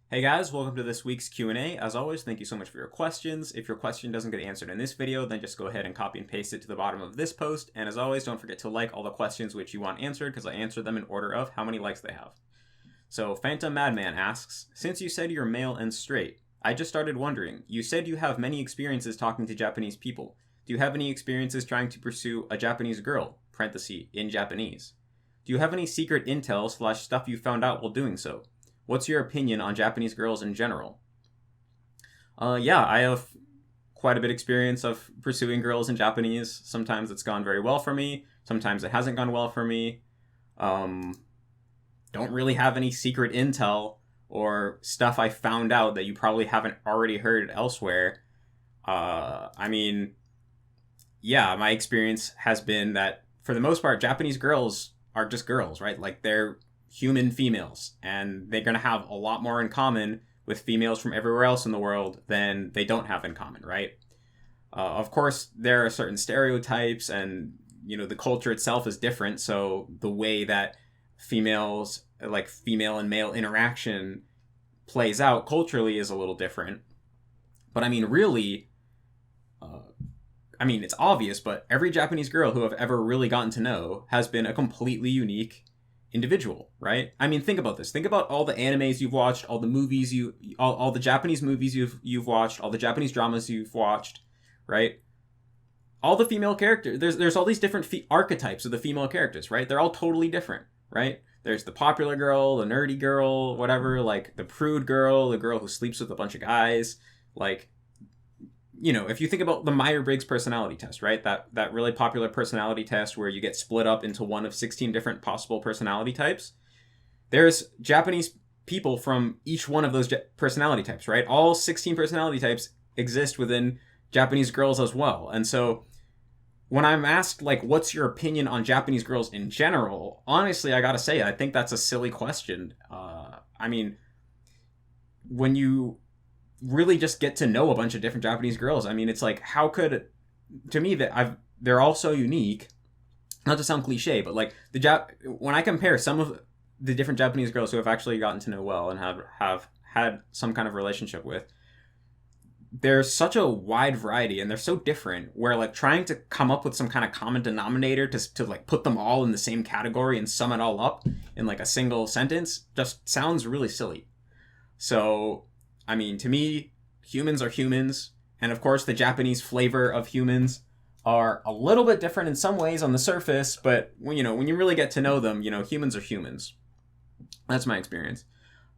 Hey guys, welcome to this week's Q&A. As always, thank you so much for your questions. If your question doesn't get answered in this video, then just go ahead and copy and paste it to the bottom of this post. And as always, don't forget to like all the questions which you want answered because I answered them in order of how many likes they have. So Phantom Madman asks, since you said you're male and straight, I just started wondering, you said you have many experiences talking to Japanese people. Do you have any experiences trying to pursue a Japanese girl, parenthesis, in Japanese? Do you have any secret intel / stuff you found out while doing so? What's your opinion on Japanese girls in general? Yeah, I have quite a bit of experience of pursuing girls in Japanese. Sometimes it's gone very well for me. Sometimes it hasn't gone well for me. Don't really have any secret intel or stuff I found out that you probably haven't already heard elsewhere. Yeah, my experience has been that for the most part, Japanese girls are just girls, right? Like they're human females, and they're going to have a lot more in common with females from everywhere else in the world than they don't have in common, right? Of course, there are certain stereotypes, and the culture itself is different, so the way that females, like female and male interaction plays out culturally is a little different. But really, it's obvious, but every Japanese girl who I've ever really gotten to know has been a completely unique individual, right? Think about this. Think about all the animes you've watched, all the movies all the Japanese movies you've watched, all the Japanese dramas you've watched, right? All the female characters, there's all these different archetypes of the female characters, right? They're all totally different, right? There's the popular girl, the nerdy girl, whatever, like the prude girl, the girl who sleeps with a bunch of guys, like, if you think about the Myers-Briggs personality test, right? That really popular personality test where you get split up into one of 16 different possible personality types. There's Japanese people from each one of those personality types, right? All 16 personality types exist within Japanese girls as well. And so when I'm asked, like, what's your opinion on Japanese girls in general, honestly, I gotta say, I think that's a silly question. When you really just get to know a bunch of different Japanese girls, it's like, how could, to me, they're all so unique, not to sound cliche, but like when I compare some of the different Japanese girls who I've actually gotten to know well and have had some kind of relationship with, there's such a wide variety and they're so different, where like trying to come up with some kind of common denominator to like put them all in the same category and sum it all up in like a single sentence just sounds really silly. So to me, humans are humans, and of course the Japanese flavor of humans are a little bit different in some ways on the surface, but when you really get to know them, humans are humans. That's my experience.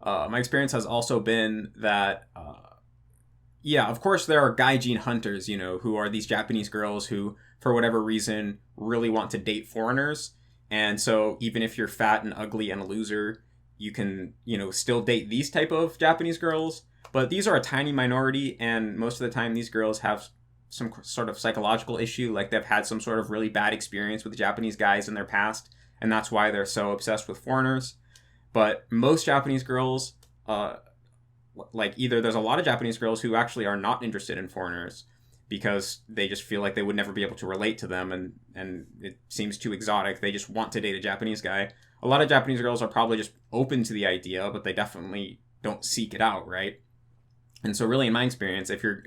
My experience has also been that, of course there are gaijin hunters, who are these Japanese girls who, for whatever reason, really want to date foreigners, and so even if you're fat and ugly and a loser, you can, still date these type of Japanese girls. But these are a tiny minority, and most of the time these girls have some sort of psychological issue, like they've had some sort of really bad experience with Japanese guys in their past, and that's why they're so obsessed with foreigners. But most Japanese girls, either there's a lot of Japanese girls who actually are not interested in foreigners because they just feel like they would never be able to relate to them, and it seems too exotic. They just want to date a Japanese guy. A lot of Japanese girls are probably just open to the idea, but they definitely don't seek it out, right? And so really, in my experience, if you're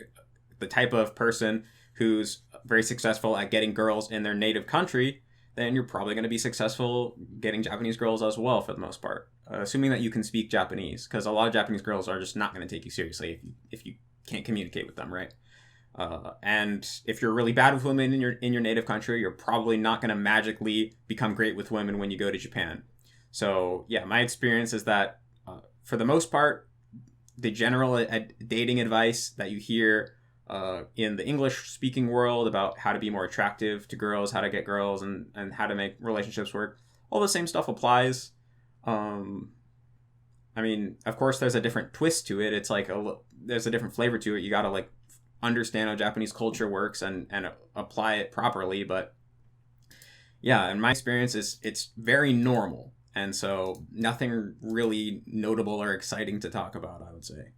the type of person who's very successful at getting girls in their native country, then you're probably going to be successful getting Japanese girls as well, for the most part, assuming that you can speak Japanese, because a lot of Japanese girls are just not going to take you seriously if you can't communicate with them, right? And if you're really bad with women in your native country, you're probably not going to magically become great with women when you go to Japan. So yeah, my experience is that for the most part, the general dating advice that you hear in the English-speaking world about how to be more attractive to girls, how to get girls, and how to make relationships work, all the same stuff applies. Of course, there's a different twist to it. It's like there's a different flavor to it. You gotta like understand how Japanese culture works and apply it properly. But yeah, in my experience, it's very normal. And so nothing really notable or exciting to talk about, I would say.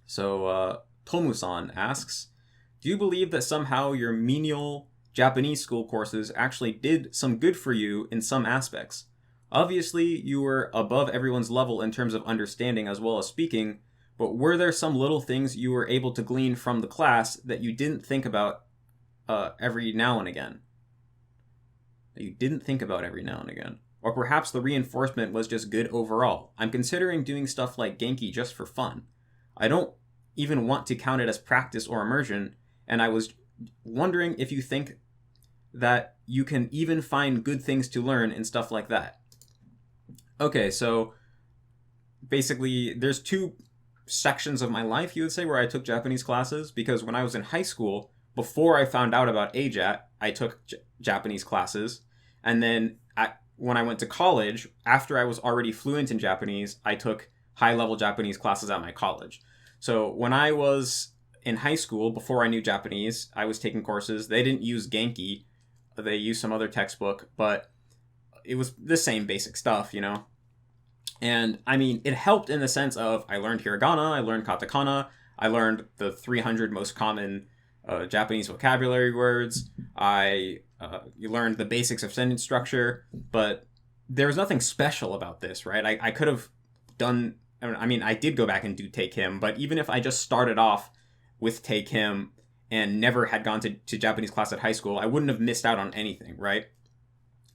So Tomu-san asks, do you believe that somehow your menial Japanese school courses actually did some good for you in some aspects? Obviously, you were above everyone's level in terms of understanding as well as speaking, but were there some little things you were able to glean from the class that you didn't think about every now and again? Or perhaps the reinforcement was just good overall. I'm considering doing stuff like Genki just for fun. I don't even want to count it as practice or immersion, and I was wondering if you think that you can even find good things to learn and stuff like that. Okay, so basically there's two sections of my life, you would say, where I took Japanese classes, because when I was in high school, before I found out about AJAT, I took Japanese classes, and then when I went to college, after I was already fluent in Japanese, I took high-level Japanese classes at my college. So when I was in high school, before I knew Japanese, I was taking courses. They didn't use Genki. They used some other textbook, but it was the same basic stuff, you know? And, I mean, it helped in the sense of I learned hiragana, I learned katakana, I learned the 300 most common Japanese vocabulary words, you learned the basics of sentence structure, but there was nothing special about this, right? I could have done, I mean, I did go back and do Take Him, but even if I just started off with Take Him and never had gone to Japanese class at high school, I wouldn't have missed out on anything, right?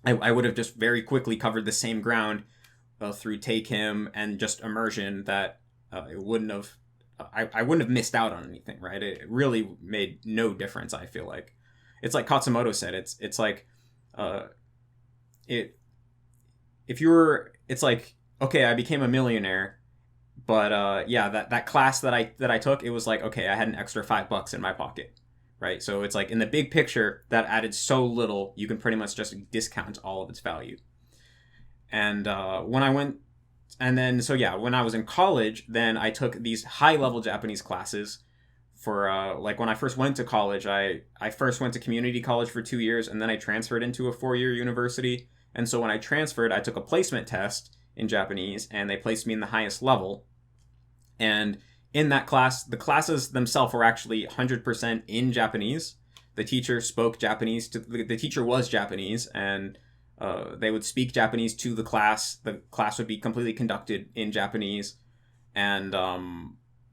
I would have just very quickly covered the same ground through Take Him and just immersion that it wouldn't have, I wouldn't have missed out on anything, right? It really made no difference, I feel like. It's like Katsumoto said, it's like, it's like, okay, I became a millionaire, but yeah, that class that I took, it was like, okay, I had an extra $5 in my pocket, right? So it's like in the big picture, that added so little, you can pretty much just discount all of its value. And when I went, and then, so yeah, when I was in college, then I took these high-level Japanese classes for, like, when I first went to college, I first went to community college for 2 years, and then I transferred into a 4-year university. And so when I transferred, I took a placement test in Japanese, and they placed me in the highest level. And in that class, the classes themselves were actually 100% in Japanese. The teacher spoke Japanese, the teacher was Japanese, and they would speak Japanese to the class. The class would be completely conducted in Japanese. And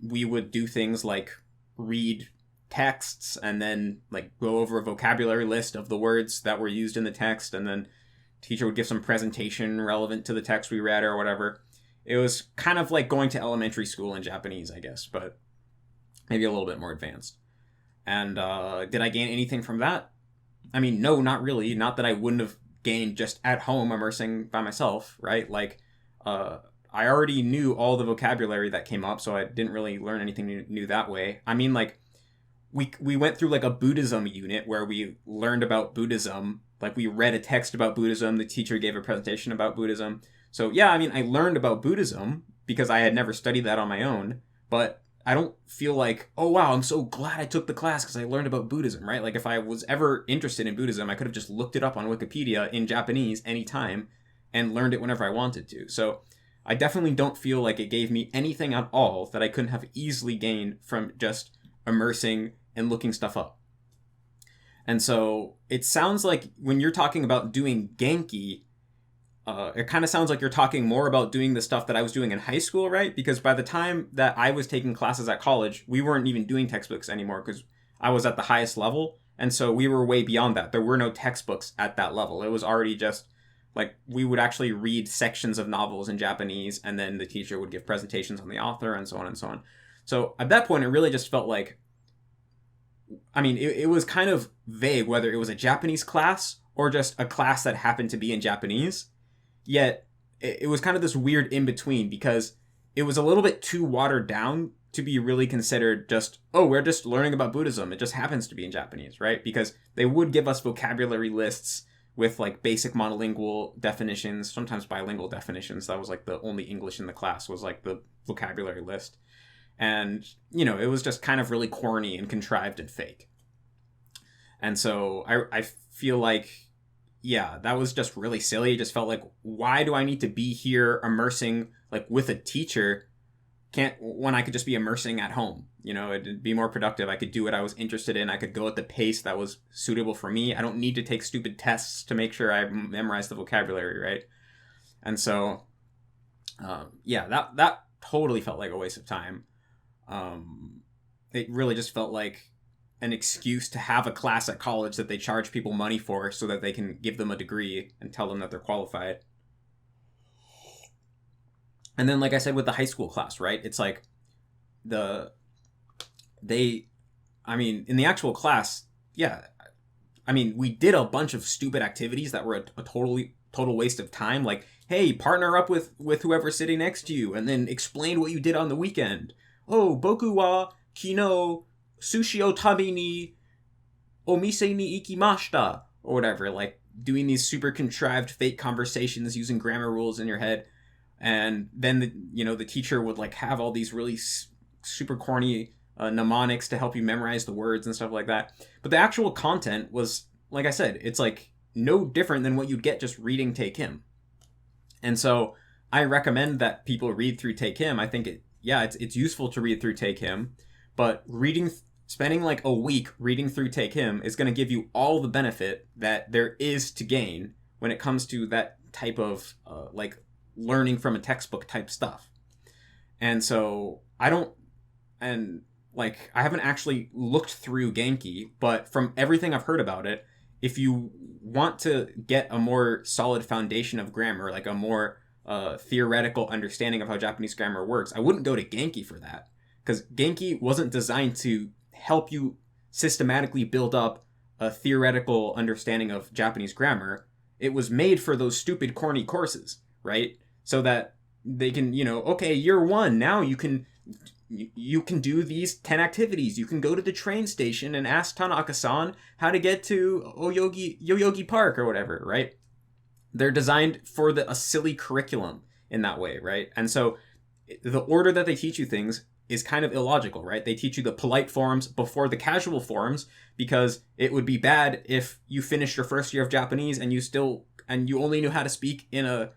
we would do things like read texts and then like go over a vocabulary list of the words that were used in the text. And then teacher would give some presentation relevant to the text we read or whatever. It was kind of like going to elementary school in Japanese, I guess, but maybe a little bit more advanced. And did I gain anything from that? I mean, no, not really. Not that I wouldn't have gained just at home immersing by myself, right? Like, I already knew all the vocabulary that came up, so I didn't really learn anything new that way. I mean, like, we went through like a Buddhism unit where we learned about Buddhism. Like, we read a text about Buddhism. The teacher gave a presentation about Buddhism. So yeah, I mean, I learned about Buddhism because I had never studied that on my own, but I don't feel like, oh wow, I'm so glad I took the class because I learned about Buddhism, right? Like, if I was ever interested in Buddhism, I could have just looked it up on Wikipedia in Japanese anytime and learned it whenever I wanted to. So I definitely don't feel like it gave me anything at all that I couldn't have easily gained from just immersing and looking stuff up. And so it sounds like when you're talking about doing Genki, it kind of sounds like you're talking more about doing the stuff that I was doing in high school, right? Because by the time that I was taking classes at college, we weren't even doing textbooks anymore because I was at the highest level. And so we were way beyond that. There were no textbooks at that level. It was already just like we would actually read sections of novels in Japanese, and then the teacher would give presentations on the author and so on and so on. So at that point, it really just felt like, I mean, it was kind of vague whether it was a Japanese class or just a class that happened to be in Japanese. Yet, it was kind of this weird in-between because it was a little bit too watered down to be really considered just, oh, we're just learning about Buddhism. It just happens to be in Japanese, right? Because they would give us vocabulary lists with like basic monolingual definitions, sometimes bilingual definitions. That was like the only English in the class was like the vocabulary list. And, you know, it was just kind of really corny and contrived and fake. And so I feel like, yeah, that was just really silly. It just felt like, why do I need to be here immersing like with a teacher when I could just be immersing at home? You know, it'd be more productive. I could do what I was interested in. I could go at the pace that was suitable for me. I don't need to take stupid tests to make sure I memorize the vocabulary, right? And so, that totally felt like a waste of time. It really just felt like an excuse to have a class at college that they charge people money for so that they can give them a degree and tell them that they're qualified. And then, like I said, with the high school class, right? It's like in the actual class, we did a bunch of stupid activities that were a total waste of time. Like, hey, partner up with whoever's sitting next to you and then explain what you did on the weekend. Oh, boku wa kino sushi o tabi ni omise ni ikimashita, or whatever, like doing these super contrived fake conversations using grammar rules in your head. And then the teacher would like have all these really super corny mnemonics to help you memorize the words and stuff like that. But the actual content was, like I said, it's like no different than what you'd get just reading Take Him. And so I recommend that people read through Take Him. I think it's useful to read through Take Him, but spending like a week reading through Take Him is going to give you all the benefit that there is to gain when it comes to that type of like learning from a textbook type stuff. And so I haven't actually looked through Genki, but from everything I've heard about it, if you want to get a more solid foundation of grammar, like a more theoretical understanding of how Japanese grammar works, I wouldn't go to Genki for that. Because Genki wasn't designed to help you systematically build up a theoretical understanding of Japanese grammar. It was made for those stupid, corny courses, right? So that they can, okay, year one, now you can do these 10 activities. You can go to the train station and ask Tanaka-san how to get to Yoyogi Park or whatever, right? They're designed for a silly curriculum in that way, right? And so the order that they teach you things is kind of illogical, right? They teach you the polite forms before the casual forms because it would be bad if you finished your first year of Japanese and you only knew how to speak in a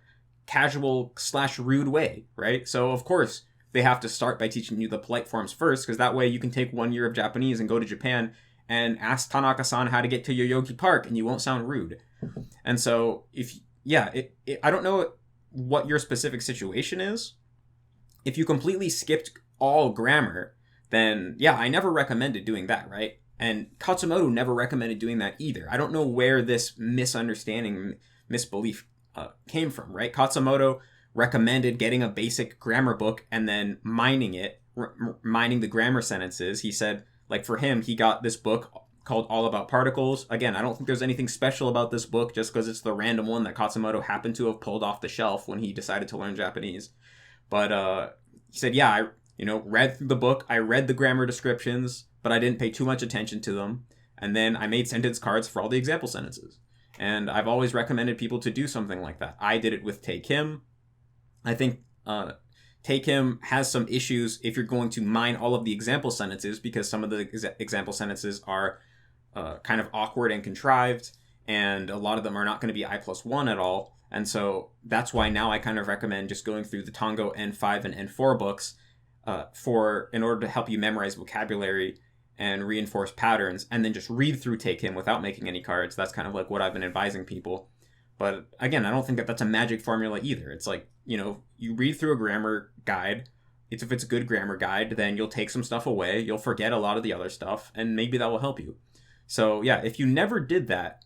casual/rude way, right? So of course they have to start by teaching you the polite forms first, because that way you can take 1 year of Japanese and go to Japan and ask Tanaka-san how to get to Yoyogi Park and you won't sound rude. And so I don't know what your specific situation is. If you completely skipped all grammar, then I never recommended doing that, right? And Katsumoto never recommended doing that either. I don't know where this misbelief came from, right? Katsumoto recommended getting a basic grammar book and then mining the grammar sentences. He said, like, for him, he got this book called All About Particles. Again, I don't think there's anything special about this book just because it's the random one that Katsumoto happened to have pulled off the shelf when he decided to learn Japanese. But he said, I read through the book, I read the grammar descriptions, but I didn't pay too much attention to them. And then I made sentence cards for all the example sentences. And I've always recommended people to do something like that. I did it with Take Him. I think Take Him has some issues if you're going to mine all of the example sentences, because some of the example sentences are kind of awkward and contrived, and a lot of them are not going to be I+1 at all. And so that's why now I kind of recommend just going through the Tango N5 and N4 books in order to help you memorize vocabulary and reinforce patterns, and then just read through Take Him without making any cards. That's kind of like what I've been advising people. But again, I don't think that's a magic formula either. It's like, you read through a grammar guide. If it's a good grammar guide, then you'll take some stuff away. You'll forget a lot of the other stuff, and maybe that will help you. So if you never did that,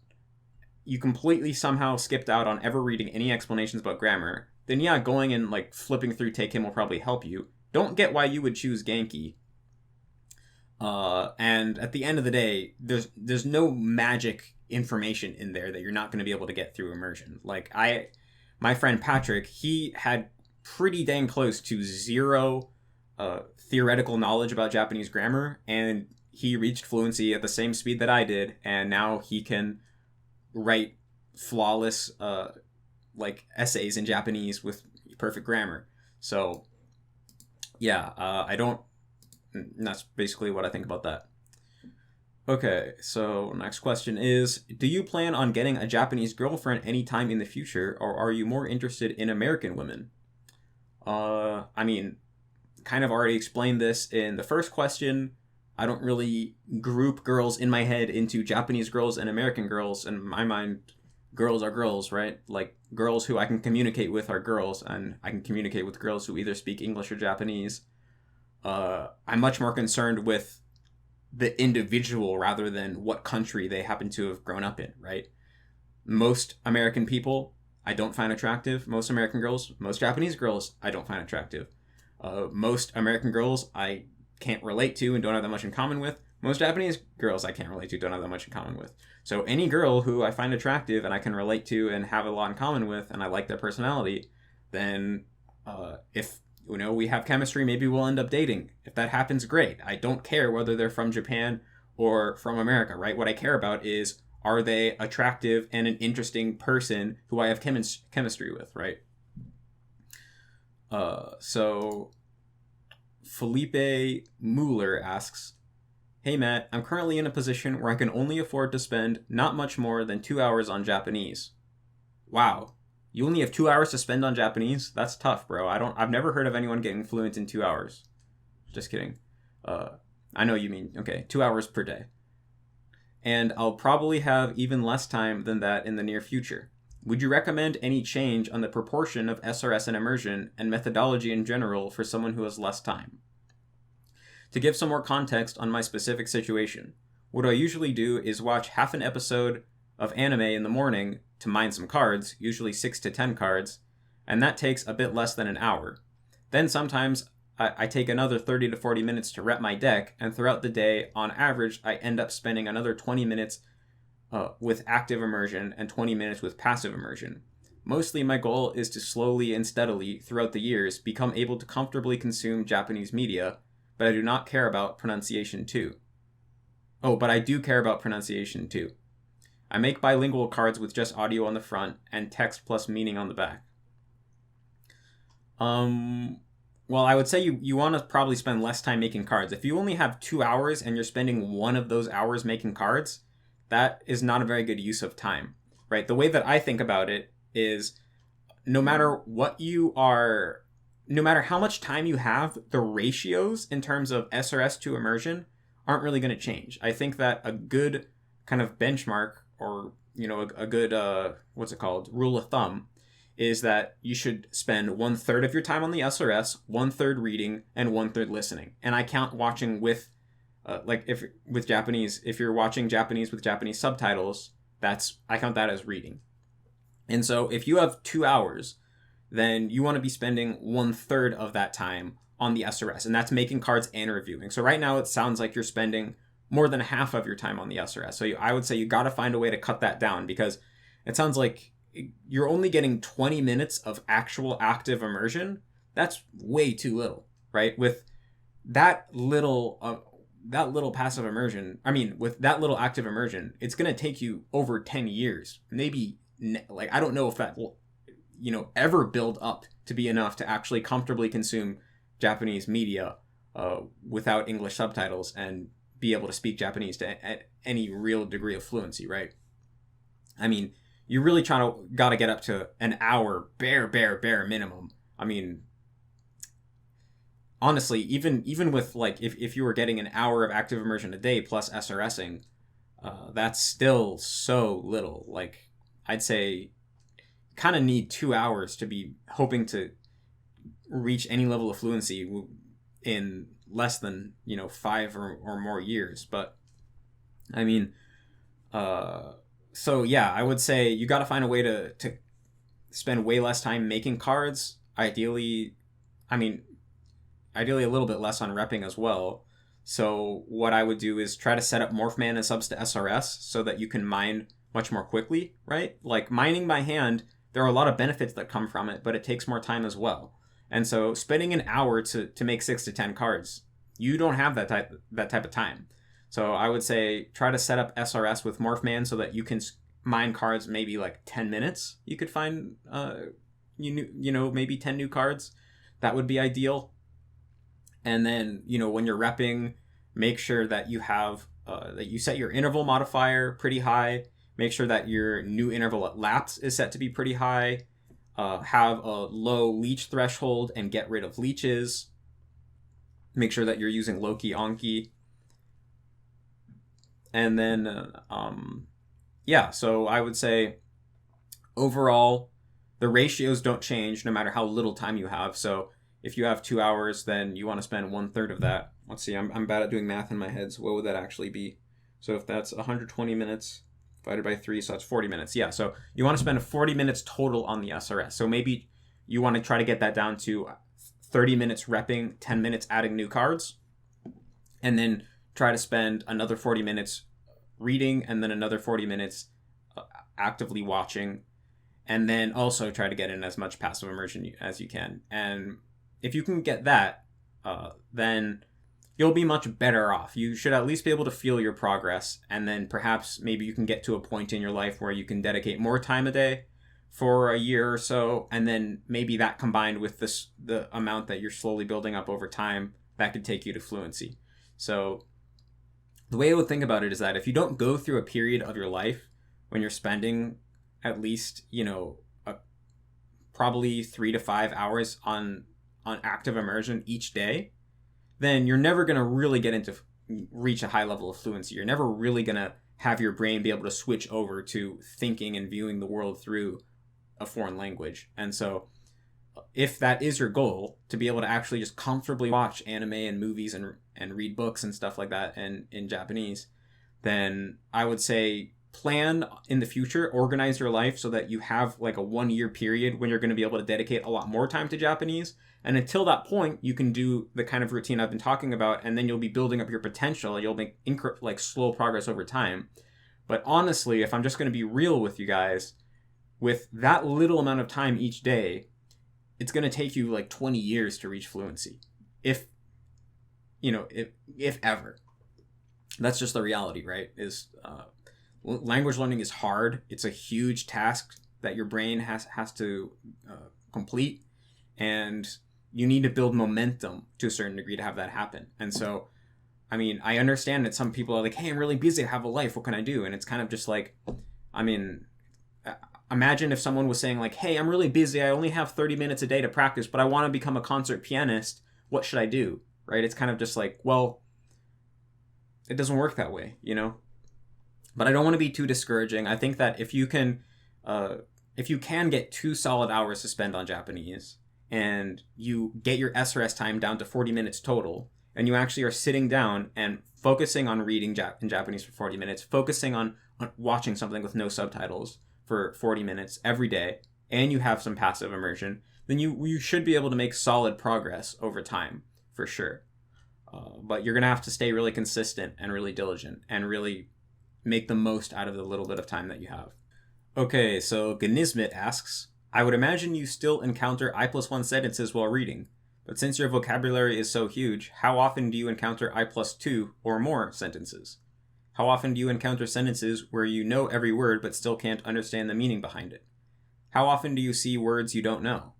you completely somehow skipped out on ever reading any explanations about grammar, then going and like flipping through Take Him will probably help you. Don't get why you would choose Genki. And at the end of the day, there's no magic information in there that you're not going to be able to get through immersion. Like my friend Patrick, he had pretty dang close to zero theoretical knowledge about Japanese grammar, and he reached fluency at the same speed that I did, and now he can write flawless like essays in Japanese with perfect grammar. So that's basically what I think about that. Okay, so next question is, do you plan on getting a Japanese girlfriend anytime in the future, or are you more interested in American women? Kind of already explained this in the first question. I don't really group girls in my head into Japanese girls and American girls. In my mind, girls are girls, right? Like, girls who I can communicate with are girls, and I can communicate with girls who either speak English or Japanese. I'm much more concerned with the individual rather than what country they happen to have grown up in, right? Most American people I don't find attractive. Most American girls, most Japanese girls I don't find attractive. Most American girls I can't relate to and don't have that much in common with. Most Japanese girls I can't relate to, don't have that much in common with. So any girl who I find attractive and I can relate to and have a lot in common with, and I like their personality, then if we have chemistry, maybe we'll end up dating. If that happens, great. I don't care whether they're from Japan or from America, right? What I care about is, are they attractive and an interesting person who I have chemistry with, right? So Felipe Mueller asks, "Hey Matt, I'm currently in a position where I can only afford to spend not much more than 2 hours on Japanese." Wow. You only have 2 hours to spend on Japanese? That's tough, bro. I've never heard of anyone getting fluent in 2 hours. Just kidding. I know you mean, okay, 2 hours per day. And I'll probably have even less time than that in the near future. Would you recommend any change on the proportion of SRS and immersion and methodology in general for someone who has less time? To give some more context on my specific situation, what I usually do is watch half an episode of anime in the morning to mine some cards, usually 6 to 10 cards, and that takes a bit less than an hour. Then sometimes I take another 30 to 40 minutes to rep my deck, and throughout the day, on average, I end up spending another 20 minutes with active immersion and 20 minutes with passive immersion. Mostly my goal is to slowly and steadily, throughout the years, become able to comfortably consume Japanese media, but I do not care about pronunciation too. Oh, but I do care about pronunciation too. I make bilingual cards with just audio on the front and text plus meaning on the back. Well, I would say you want to probably spend less time making cards. If you only have 2 hours and you're spending one of those hours making cards, that is not a very good use of time, right? The way that I think about it is, no matter how much time you have, the ratios in terms of SRS to immersion aren't really going to change. I think that a good kind of benchmark, or a good rule of thumb, is that you should spend 1/3 of your time on the SRS, 1/3 reading, and 1/3 listening. And I count watching with if you're watching Japanese with Japanese subtitles, I count that as reading. And so if you have 2 hours, then you want to be spending 1/3 of that time on the SRS, and that's making cards and reviewing. So right now it sounds like you're spending more than half of your time on the SRS. So I would say you got to find a way to cut that down, because it sounds like you're only getting 20 minutes of actual active immersion. That's way too little, right? With that little passive immersion, with that little active immersion, it's going to take you over 10 years. Maybe, I don't know if that will, ever build up to be enough to actually comfortably consume Japanese media without English subtitles and be able to speak Japanese at any real degree of fluency, right? You really got to get up to an hour, bare minimum. Honestly, even with, if you were getting an hour of active immersion a day plus SRSing, that's still so little. I'd say kind of need 2 hours to be hoping to reach any level of fluency in less than 5 or more years. But so yeah, I would say you got to find a way to spend way less time making cards. Ideally a little bit less on repping as well. So what I would do is try to set up Morphman and subs to SRS so that you can mine much more quickly, right? Like, mining by hand, there are a lot of benefits that come from it, but it takes more time as well. And so spending an hour to make 6 to 10 cards, you don't have that type of time. So I would say try to set up SRS with Morphman so that you can mine cards maybe 10 minutes. You could find maybe 10 new cards. That would be ideal. And then, when you're repping, make sure that you have that you set your interval modifier pretty high. Make sure that your new interval at lapse is set to be pretty high. Have a low leech threshold and get rid of leeches. Make sure that you're using Loki Anki. And then, so I would say Overall, the ratios don't change no matter how little time you have. So if you have 2 hours, then you want to spend 1/3 of that. Let's see, I'm bad at doing math in my head, so what would that actually be? So if that's 120 minutes divided by 3, so that's 40 minutes. Yeah, so you want to spend 40 minutes total on the SRS. So maybe you want to try to get that down to 30 minutes repping, 10 minutes adding new cards, and then try to spend another 40 minutes reading, and then another 40 minutes actively watching, and then also try to get in as much passive immersion as you can. And if you can get that, then you'll be much better off. You should at least be able to feel your progress, and then perhaps maybe you can get to a point in your life where you can dedicate more time a day for a year or so, and then maybe that combined with the amount that you're slowly building up over time, that could take you to fluency. So the way I would think about it is that if you don't go through a period of your life when you're spending at least, probably 3 to 5 hours on active immersion each day, then you're never going to reach a high level of fluency. You're never really going to have your brain be able to switch over to thinking and viewing the world through a foreign language. And so if that is your goal, to be able to actually just comfortably watch anime and movies and read books and stuff like that and in Japanese, then I would say plan in the future, organize your life so that you have like a 1-year period when you're going to be able to dedicate a lot more time to Japanese. And until that point, you can do the kind of routine I've been talking about, and then you'll be building up your potential. You'll make slow progress over time. But honestly, if I'm just going to be real with you guys, with that little amount of time each day, it's going to take you like 20 years to reach fluency. If ever. That's just the reality, right? Language learning is hard. It's a huge task that your brain has to complete, and you need to build momentum to a certain degree to have that happen. And so, I mean, I understand that some people are like, hey, I'm really busy, I have a life, what can I do? And it's kind of just like, I mean, imagine if someone was saying like, hey, I'm really busy, I only have 30 minutes a day to practice, but I want to become a concert pianist, what should I do? Right? It's kind of just like, well, it doesn't work that way, But I don't want to be too discouraging. I think that if you can get 2 solid hours to spend on Japanese, and you get your SRS time down to 40 minutes total, and you actually are sitting down and focusing on reading in Japanese for 40 minutes, focusing on watching something with no subtitles for 40 minutes every day, and you have some passive immersion, then you should be able to make solid progress over time, for sure. But you're going to have to stay really consistent and really diligent and really make the most out of the little bit of time that you have. Okay, so Gnismit asks, I would imagine you still encounter I+1 sentences while reading, but since your vocabulary is so huge, how often do you encounter I+2 or more sentences? How often do you encounter sentences where you know every word but still can't understand the meaning behind it? How often do you see words you don't know?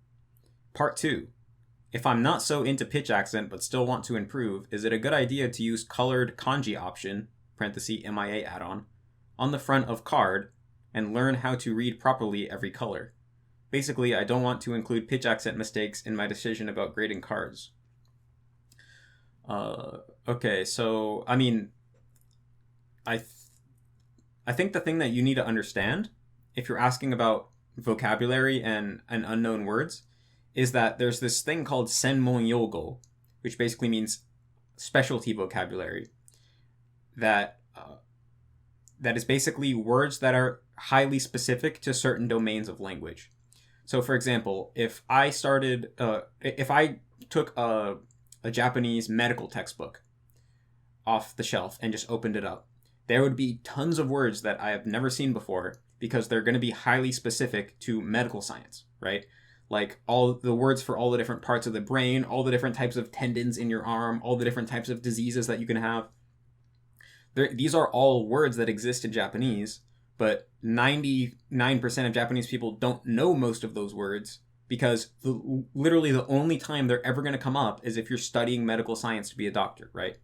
Part 2. If I'm not so into pitch accent but still want to improve, is it a good idea to use colored kanji option, (MIA add-on), on the front of card and learn how to read properly every color? Basically, I don't want to include pitch accent mistakes in my decision about grading cards. Okay, so, I mean, I think the thing that you need to understand, if you're asking about vocabulary and unknown words, is that there's this thing called senmon yogo, which basically means specialty vocabulary, that is basically words that are highly specific to certain domains of language. So, for example, if I took a Japanese medical textbook off the shelf and just opened it up, there would be tons of words that I have never seen before because they're going to be highly specific to medical science, right? Like all the words for all the different parts of the brain, all the different types of tendons in your arm, all the different types of diseases that you can have. These are all words that exist in Japanese, but 99% of Japanese people don't know most of those words because literally the only time they're ever going to come up is if you're studying medical science to be a doctor, right?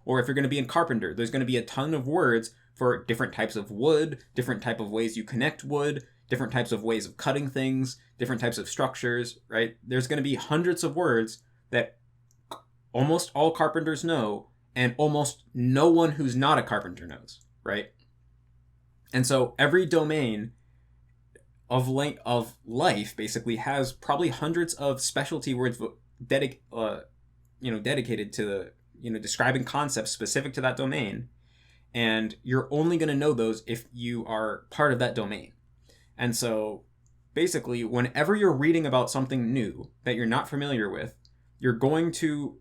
Or if you're going to be a carpenter, there's going to be a ton of words for different types of wood, different type of ways you connect wood, different types of ways of cutting things, different types of structures, right? There's going to be hundreds of words that almost all carpenters know and almost no one who's not a carpenter knows, right? And so every domain of life basically has probably hundreds of specialty words dedicated to describing concepts specific to that domain, and you're only going to know those if you are part of that domain. And so basically, whenever you're reading about something new that you're not familiar with, you're going to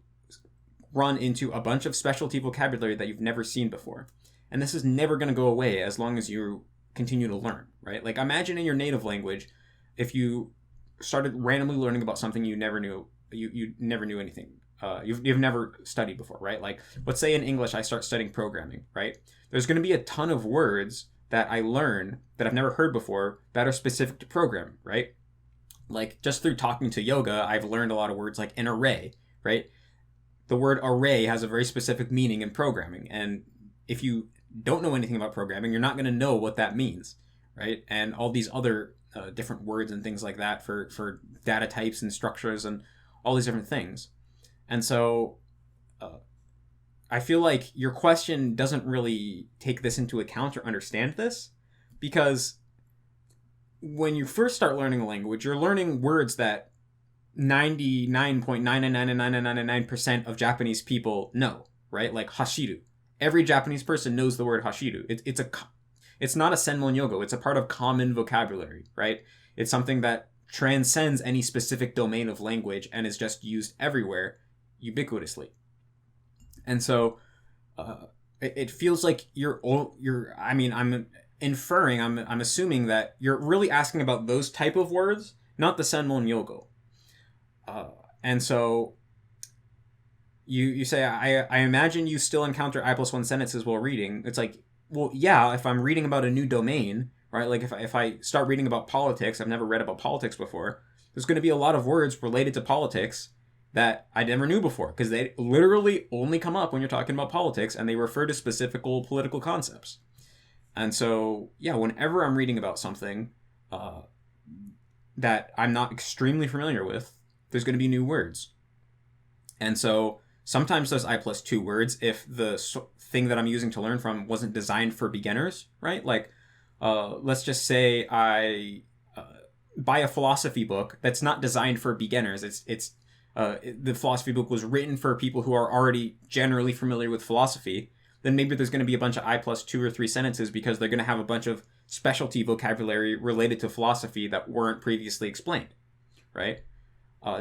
run into a bunch of specialty vocabulary that you've never seen before. And this is never going to go away as long as you continue to learn, right? Like, imagine in your native language, if you started randomly learning about something you never knew, you never knew anything. You've never studied before, right? Like, let's say in English, I start studying programming, right? There's going to be a ton of words that I learn that I've never heard before that are specific to programming, right? Like, just through talking to yoga, I've learned a lot of words like an array, right? The word array has a very specific meaning in programming. And if you don't know anything about programming, you're not going to know what that means, right? And all these other different words and things like that for data types and structures and all these different things. And so I feel like your question doesn't really take this into account or understand this, because when you first start learning a language, you're learning words that 99.9999999% of Japanese people know, right? Like hashiru. Every Japanese person knows the word hashiru. It's not a senmon yogo. It's a part of common vocabulary, right? It's something that transcends any specific domain of language and is just used everywhere, ubiquitously. And so it feels like I'm inferring, I'm assuming that you're really asking about those type of words, not the senmon yogo. And so you say, I imagine you still encounter I+1 sentences while reading. It's like, well, yeah, if I'm reading about a new domain, right? Like if I start reading about politics, I've never read about politics before, there's going to be a lot of words related to politics that I never knew before, because they literally only come up when you're talking about politics, and they refer to specific political concepts. And so, yeah, whenever I'm reading about something that I'm not extremely familiar with, there's going to be new words. And so sometimes those I+2 words, if the thing that I'm using to learn from wasn't designed for beginners, right? Like, let's just say I buy a philosophy book that's not designed for beginners. The philosophy book was written for people who are already generally familiar with philosophy. Then maybe there's going to be a bunch of I+2 or 3 sentences because they're going to have a bunch of specialty vocabulary related to philosophy that weren't previously explained, right?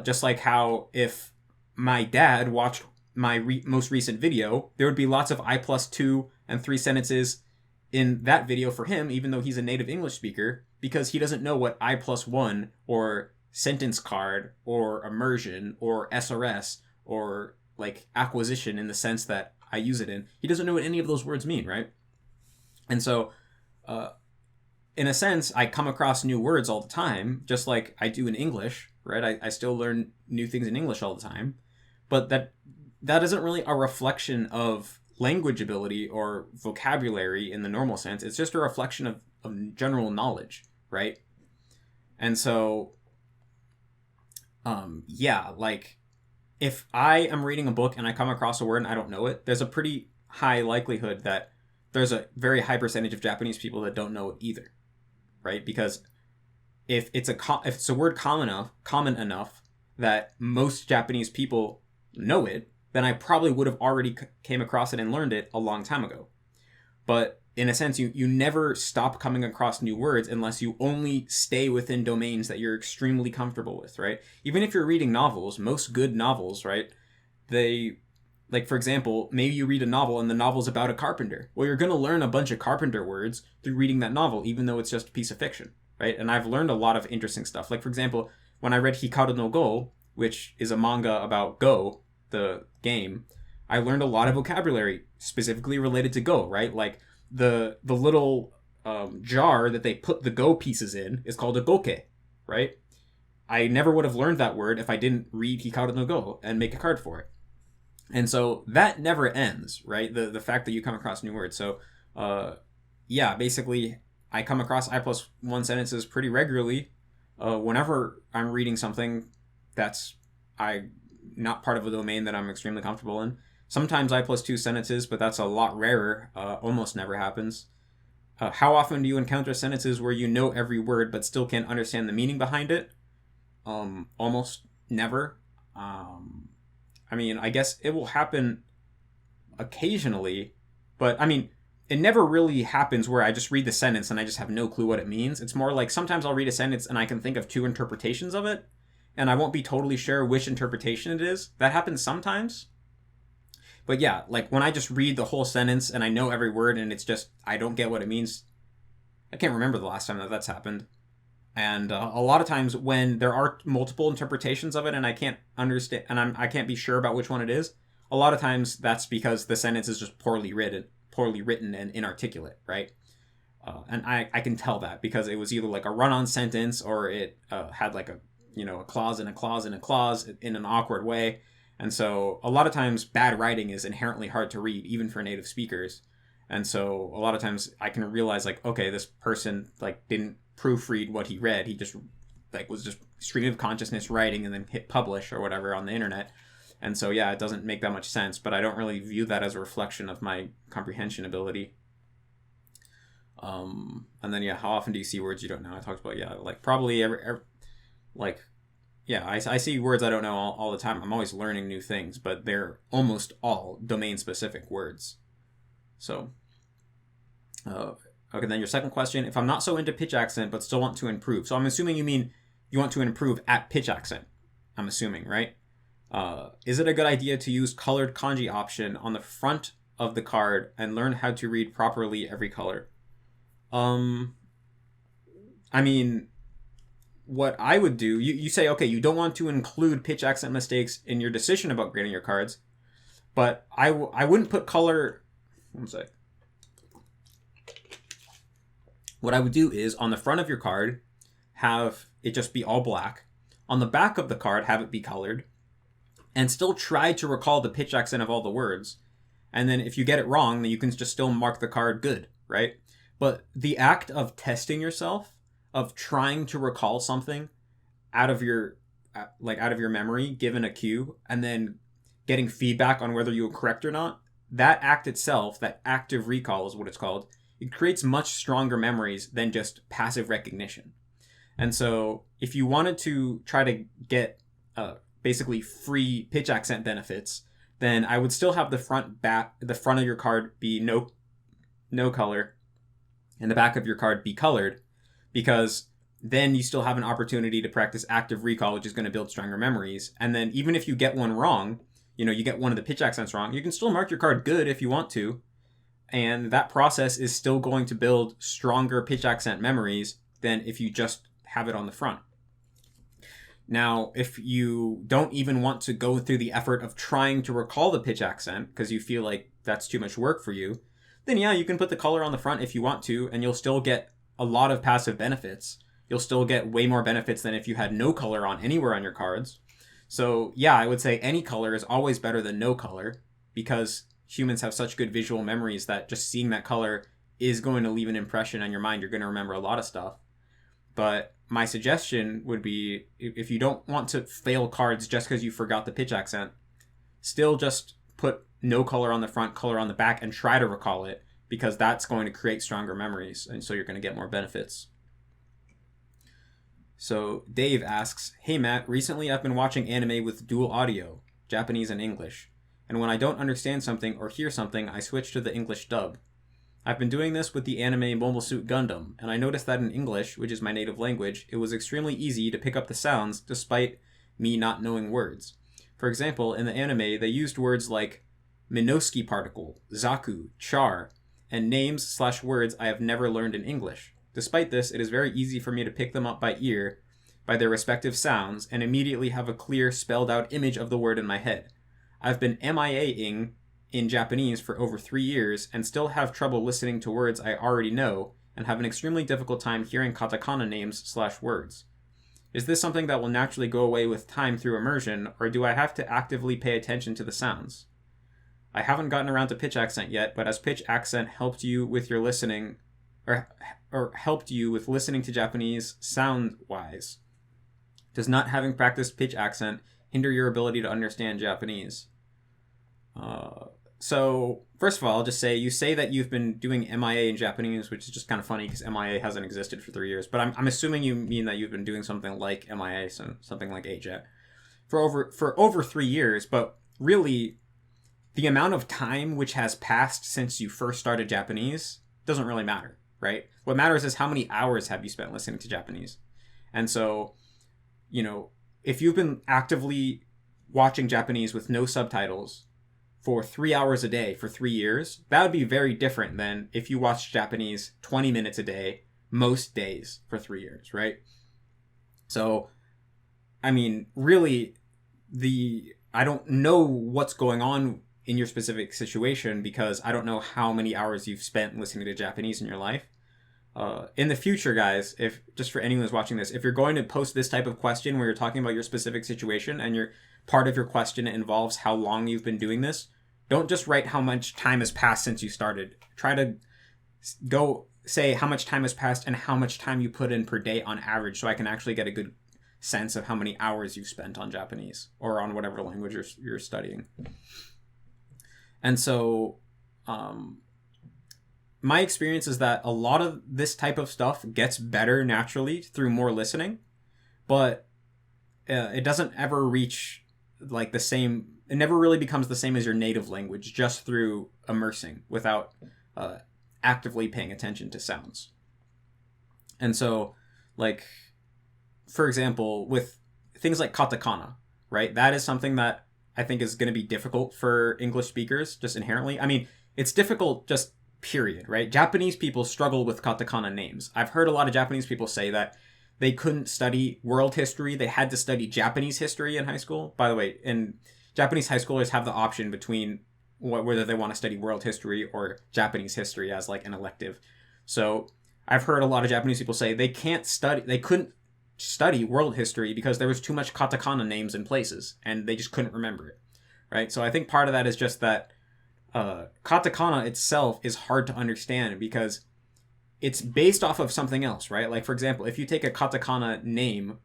Just like how if my dad watched my most recent video, there would be lots of I+2 and 3 sentences in that video for him, even though he's a native English speaker, because he doesn't know what I+1 or sentence card or immersion or SRS or like acquisition in the sense that I use it in. He doesn't know what any of those words mean, right? And so in a sense, I come across new words all the time, just like I do in English, right? I still learn new things in English all the time, but that isn't really a reflection of language ability or vocabulary in the normal sense. It's just a reflection of general knowledge, right? And so like if I am reading a book and I come across a word and I don't know it, there's a pretty high likelihood that there's a very high percentage of Japanese people that don't know it either, right? Because if it's a word common enough that most Japanese people know it, then I probably would have already came across it and learned it a long time ago. But in a sense, you never stop coming across new words unless you only stay within domains that you're extremely comfortable with, right? Even if you're reading novels, most good novels, right? They, like, for example, maybe you read a novel and the novel's about a carpenter. Well, you're going to learn a bunch of carpenter words through reading that novel, even though it's just a piece of fiction, right? And I've learned a lot of interesting stuff. Like, for example, when I read Hikaru no Go, which is a manga about Go, the game, I learned a lot of vocabulary specifically related to Go, right? Like, the little jar that they put the Go pieces in is called a goke, right? I never would have learned that word if I didn't read Hikaru no Go and make a card for it. And so that never ends, right? The fact that you come across new words. So, basically, I come across I+1 sentences pretty regularly whenever I'm reading something that's not part of a domain that I'm extremely comfortable in. Sometimes I+2 sentences, but that's a lot rarer. Almost never happens. How often do you encounter sentences where you know every word but still can't understand the meaning behind it? Almost never. I mean, I guess it will happen occasionally, but I mean, it never really happens where I just read the sentence and I just have no clue what it means. It's more like sometimes I'll read a sentence and I can think of two interpretations of it, and I won't be totally sure which interpretation it is. That happens sometimes. But yeah, like when I just read the whole sentence and I know every word and it's just, I don't get what it means. I can't remember the last time that that's happened. And a lot of times when there are multiple interpretations of it and I can't understand, and I can't be sure about which one it is, a lot of times that's because the sentence is just poorly written and inarticulate, right? And I can tell that because it was either like a run-on sentence or it had like a clause and a clause and a clause in an awkward way. And so a lot of times bad writing is inherently hard to read, even for native speakers. And so a lot of times I can realize like, okay, this person like didn't proofread what he read. He just like was just stream of consciousness writing and then hit publish or whatever on the internet. And so, yeah, it doesn't make that much sense, but I don't really view that as a reflection of my comprehension ability. And then, yeah, how often do you see words you don't know? I talked about, yeah, like probably I see words I don't know all the time. I'm always learning new things, but they're almost all domain-specific words. So, okay, then your second question, if I'm not so into pitch accent but still want to improve. So I'm assuming you mean you want to improve at pitch accent. I'm assuming, right? Is it a good idea to use colored kanji option on the front of the card and learn how to read properly every color? I mean, what I would do, you say, okay, you don't want to include pitch accent mistakes in your decision about grading your cards, but I wouldn't put color. One sec. What I would do is on the front of your card, have it just be all black. On the back of the card, have it be colored. And still try to recall the pitch accent of all the words. And then if you get it wrong, then you can just still mark the card good, right? But the act of testing yourself, of trying to recall something out of your memory, given a cue, and then getting feedback on whether you were correct or not, that act itself, that active recall is what it's called, it creates much stronger memories than just passive recognition. And so if you wanted to try to get basically free pitch accent benefits, then I would still have the front of your card be no color and the back of your card be colored, because then you still have an opportunity to practice active recall, which is going to build stronger memories. And then even if you get one wrong, you get one of the pitch accents wrong, you can still mark your card good if you want to. And that process is still going to build stronger pitch accent memories than if you just have it on the front. Now, if you don't even want to go through the effort of trying to recall the pitch accent because you feel like that's too much work for you, then yeah, you can put the color on the front if you want to, and you'll still get a lot of passive benefits. You'll still get way more benefits than if you had no color on anywhere on your cards. So yeah, I would say any color is always better than no color, because humans have such good visual memories that just seeing that color is going to leave an impression on your mind. You're going to remember a lot of stuff. But my suggestion would be, if you don't want to fail cards just because you forgot the pitch accent, still just put no color on the front, color on the back, and try to recall it, because that's going to create stronger memories, and so you're going to get more benefits. So Dave asks, hey Matt, recently I've been watching anime with dual audio, Japanese and English, and when I don't understand something or hear something, I switch to the English dub. I've been doing this with the anime Mobile Suit Gundam, and I noticed that in English, which is my native language, it was extremely easy to pick up the sounds despite me not knowing words. For example, in the anime, they used words like Minovsky particle, Zaku, Char, and names/words I have never learned in English. Despite this, it is very easy for me to pick them up by ear, by their respective sounds, and immediately have a clear, spelled-out image of the word in my head. I've been MIA-ing in Japanese for over 3 years and still have trouble listening to words I already know and have an extremely difficult time hearing katakana names/words. Is this something that will naturally go away with time through immersion, or do I have to actively pay attention to the sounds? I haven't gotten around to pitch accent yet, but has pitch accent helped you with your listening, or helped you with listening to Japanese sound-wise? Does not having practiced pitch accent hinder your ability to understand Japanese? So, first of all, I'll just say, you say that you've been doing MIA in Japanese, which is just kind of funny because MIA hasn't existed for 3 years. But I'm assuming you mean that you've been doing something like MIA, so something like AJET, for over 3 years. But really, the amount of time which has passed since you first started Japanese doesn't really matter, right? What matters is how many hours have you spent listening to Japanese. And so, if you've been actively watching Japanese with no subtitles for 3 hours a day for 3 years, that would be very different than if you watched Japanese 20 minutes a day, most days for 3 years, right? So, I mean, really, I don't know what's going on in your specific situation because I don't know how many hours you've spent listening to Japanese in your life. In the future, guys, if just for anyone who's watching this, if you're going to post this type of question where you're talking about your specific situation and part of your question involves how long you've been doing this, don't just write how much time has passed since you started. Try to go say how much time has passed and how much time you put in per day on average, so I can actually get a good sense of how many hours you've spent on Japanese or on whatever language you're studying. And so, my experience is that a lot of this type of stuff gets better naturally through more listening, but it doesn't ever reach like the same. It never really becomes the same as your native language just through immersing without actively paying attention to sounds. And so, like, for example, with things like katakana, right? That is something that I think is going to be difficult for English speakers just inherently. I mean, it's difficult just period, right? Japanese people struggle with katakana names. I've heard a lot of Japanese people say that they couldn't study world history. They had to study Japanese history in high school. By the way, in Japanese high schoolers have the option between whether they want to study world history or Japanese history as like an elective. So I've heard a lot of Japanese people say they couldn't study world history because there was too much katakana names in places and they just couldn't remember it, right? So I think part of that is just that katakana itself is hard to understand because it's based off of something else, right? Like, for example, if you take a katakana name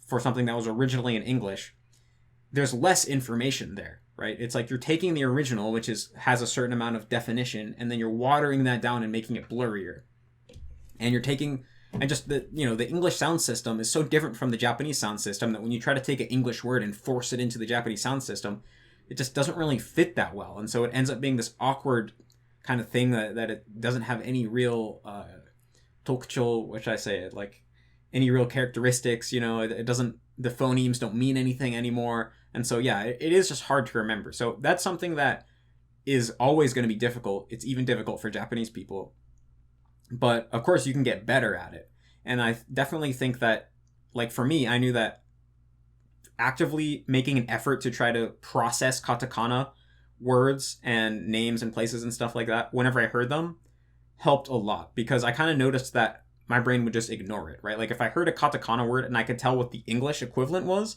for something that was originally in English, there's less information there, right? It's like you're taking the original, which has a certain amount of definition, and then you're watering that down and making it blurrier. And you're taking, and just the English sound system is so different from the Japanese sound system that when you try to take an English word and force it into the Japanese sound system, it just doesn't really fit that well. And so it ends up being this awkward kind of thing that it doesn't have any real tokucho, which I say it, like any real characteristics, it doesn't, the phonemes don't mean anything anymore. And so, yeah, it is just hard to remember. So that's something that is always going to be difficult. It's even difficult for Japanese people. But of course, you can get better at it. And I definitely think that, like for me, I knew that actively making an effort to try to process katakana words and names and places and stuff like that, whenever I heard them, helped a lot. Because I kind of noticed that my brain would just ignore it, right? Like if I heard a katakana word and I could tell what the English equivalent was,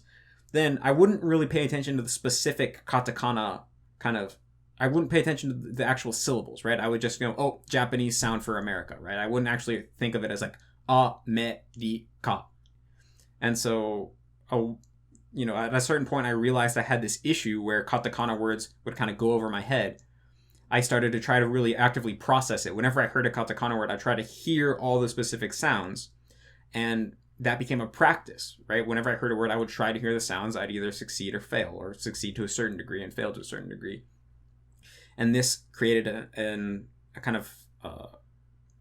then I wouldn't really pay attention to the specific katakana I wouldn't pay attention to the actual syllables, right? I would just go, oh, Japanese sound for America, right? I wouldn't actually think of it as like America. And so, at a certain point, I realized I had this issue where katakana words would kind of go over my head. I started to try to really actively process it. Whenever I heard a katakana word, I tried to hear all the specific sounds, and that became a practice, right? Whenever I heard a word, I would try to hear the sounds. I'd either succeed or fail, or succeed to a certain degree and fail to a certain degree. And this created a kind of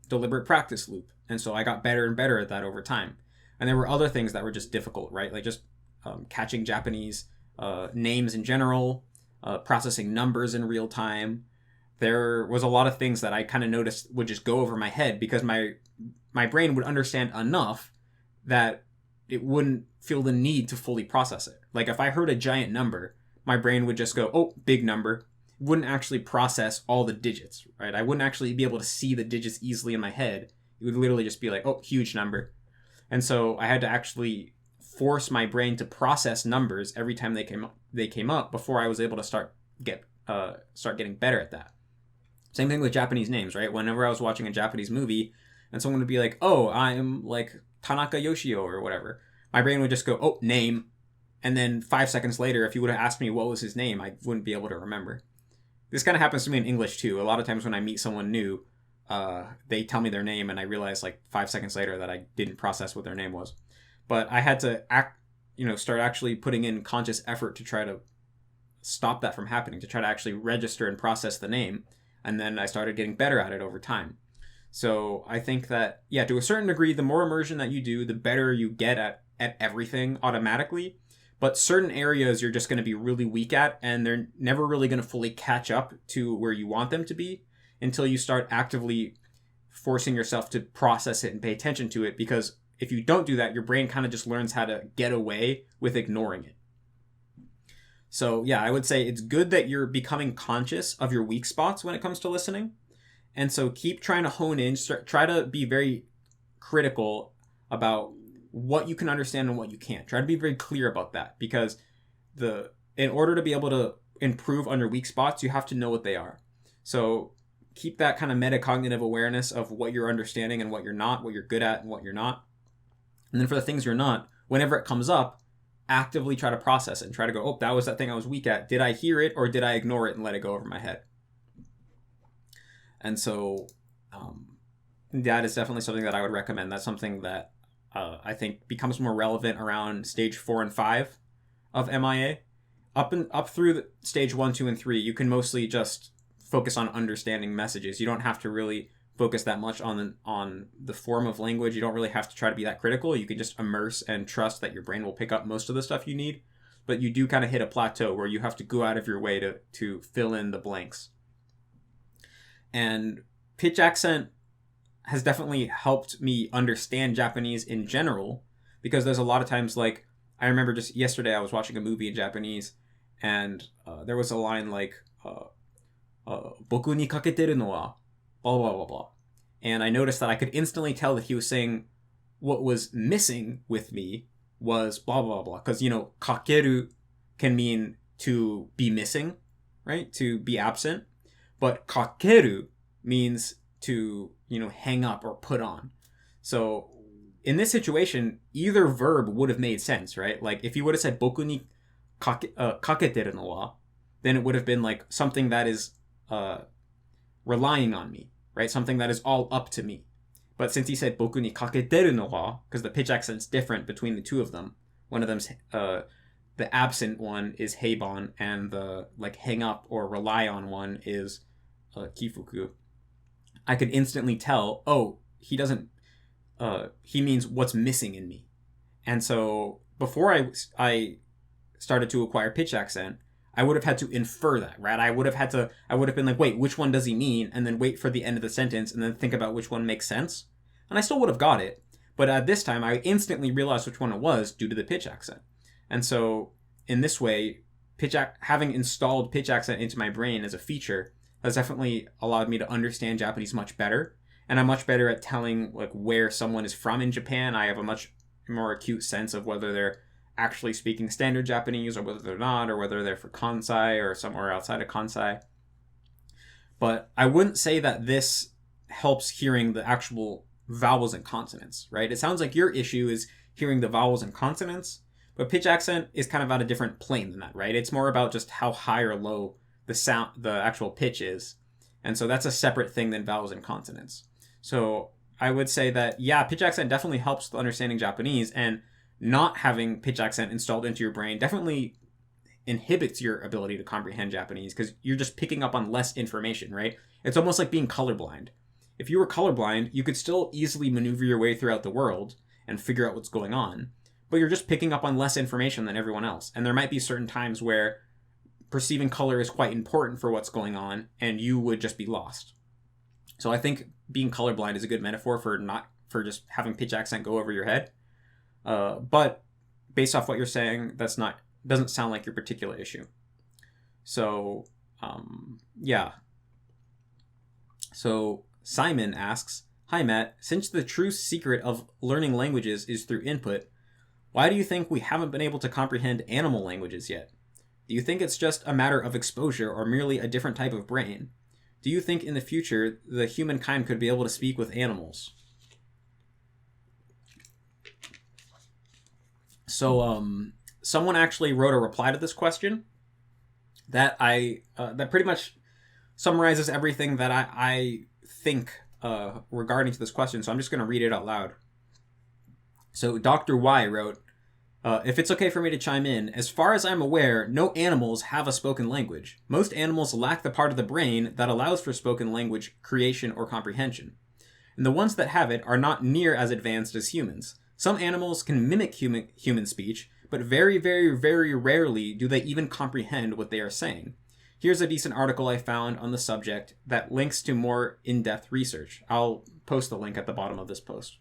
deliberate practice loop. And so I got better and better at that over time. And there were other things that were just difficult, right? Like just catching Japanese names in general, processing numbers in real time. There was a lot of things that I kind of noticed would just go over my head because my brain would understand enough that it wouldn't feel the need to fully process it. Like if I heard a giant number, my brain would just go, oh, big number. It wouldn't actually process all the digits, right? I wouldn't actually be able to see the digits easily in my head. It would literally just be like, oh, huge number. And so I had to actually force my brain to process numbers every time they came up before I was able to start getting better at that. Same thing with Japanese names, right? Whenever I was watching a Japanese movie and someone would be like, oh, I'm like Tanaka Yoshio or whatever, my brain would just go, oh, name. And then 5 seconds later, if you would have asked me what was his name, I wouldn't be able to remember. this kind of happens to me in English too. A lot of times when I meet someone new, they tell me their name and I realize like 5 seconds later that I didn't process what their name was. But I had to start actually putting in conscious effort to try to stop that from happening, to try to actually register and process the name. And then I started getting better at it over time. So I think that, yeah, to a certain degree, the more immersion that you do, the better you get at everything automatically. But certain areas you're just going to be really weak at, and they're never really going to fully catch up to where you want them to be until you start actively forcing yourself to process it and pay attention to it. Because if you don't do that, your brain kind of just learns how to get away with ignoring it. So yeah, I would say it's good that you're becoming conscious of your weak spots when it comes to listening. And so keep trying to hone in, try to be very critical about what you can understand and what you can't. Try to be very clear about that, because in order to be able to improve on your weak spots, you have to know what they are. So keep that kind of metacognitive awareness of what you're understanding and what you're not, what you're good at and what you're not. And then for the things you're not, whenever it comes up, actively try to process it and try to go, oh, that was that thing I was weak at. Did I hear it or did I ignore it and let it go over my head? And so that is definitely something that I would recommend. That's something that I think becomes more relevant around stage 4 and 5 of MIA. Up through stage 1, 2, and 3, you can mostly just focus on understanding messages. You don't have to really focus that much on the form of language. You don't really have to try to be that critical. You can just immerse and trust that your brain will pick up most of the stuff you need. But you do kind of hit a plateau where you have to go out of your way to fill in the blanks. And pitch accent has definitely helped me understand Japanese in general, because there's a lot of times, like, I remember just yesterday I was watching a movie in Japanese, and there was a line like, 僕に欠けてるのは blah, blah, blah, blah. And I noticed that I could instantly tell that he was saying what was missing with me was blah, blah, blah. Because, kakeru can mean to be missing, right? To be absent. But kakeru means to, hang up or put on. So in this situation, either verb would have made sense, right? Like if you would have said boku ni kaketeru no wa, then it would have been like something that is relying on me, right? Something that is all up to me. But since he said boku ni kaketeru no wa, because the pitch accent's different between the two of them, one of them's the absent one is heibon, and the like hang up or rely on one is kifuku. I could instantly tell, oh, he doesn't, he means what's missing in me. And so before I started to acquire pitch accent, I would have had to infer that, right? I would have been like, wait, which one does he mean? And then wait for the end of the sentence and then think about which one makes sense. And I still would have got it. But at this time, I instantly realized which one it was due to the pitch accent. And so in this way, having installed pitch accent into my brain as a feature has definitely allowed me to understand Japanese much better. And I'm much better at telling like where someone is from in Japan. I have a much more acute sense of whether they're actually speaking standard Japanese or whether they're not, or whether they're for Kansai or somewhere outside of Kansai. But I wouldn't say that this helps hearing the actual vowels and consonants, right? It sounds like your issue is hearing the vowels and consonants, but pitch accent is kind of at a different plane than that, right? It's more about just how high or low the actual pitch is. And so that's a separate thing than vowels and consonants. So I would say that, yeah, pitch accent definitely helps with understanding Japanese, and not having pitch accent installed into your brain definitely inhibits your ability to comprehend Japanese, because you're just picking up on less information, right? It's almost like being colorblind. If you were colorblind, you could still easily maneuver your way throughout the world and figure out what's going on, but you're just picking up on less information than everyone else. And there might be certain times where perceiving color is quite important for what's going on, and you would just be lost. So I think being colorblind is a good metaphor for just having pitch accent go over your head. But based off what you're saying, doesn't sound like your particular issue. So, yeah. So Simon asks, "Hi Matt, since the true secret of learning languages is through input, why do you think we haven't been able to comprehend animal languages yet? Do you think it's just a matter of exposure or merely a different type of brain? Do you think in the future the humankind could be able to speak with animals?" So someone actually wrote a reply to this question that that pretty much summarizes everything that I think regarding to this question, so I'm just going to read it out loud. So Dr. Y wrote, if it's okay for me to chime in, as far as I'm aware, no animals have a spoken language. Most animals lack the part of the brain that allows for spoken language creation or comprehension. And the ones that have it are not near as advanced as humans. Some animals can mimic human speech, but very, very, very rarely do they even comprehend what they are saying. Here's a decent article I found on the subject that links to more in-depth research. I'll post the link at the bottom of this post.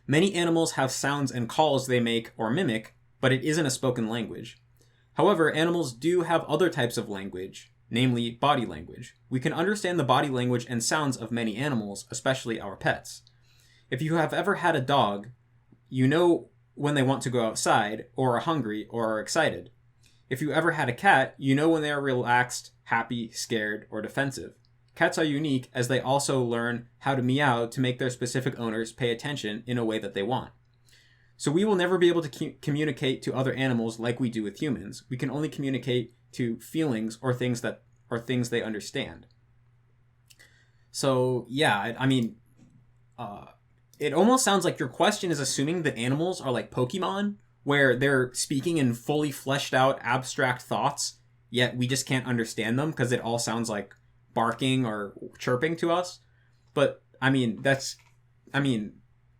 Many animals have sounds and calls they make or mimic, but it isn't a spoken language. However, animals do have other types of language, namely body language. We can understand the body language and sounds of many animals, especially our pets. If you have ever had a dog, you know when they want to go outside, or are hungry, or are excited. If you ever had a cat, you know when they are relaxed, happy, scared, or defensive. Cats are unique as they also learn how to meow to make their specific owners pay attention in a way that they want. So we will never be able to communicate to other animals like we do with humans. We can only communicate to feelings or things they understand. So yeah, I mean, it almost sounds like your question is assuming that animals are like Pokemon, where they're speaking in fully fleshed out abstract thoughts, yet we just can't understand them because it all sounds like barking or chirping to us. But I mean, that's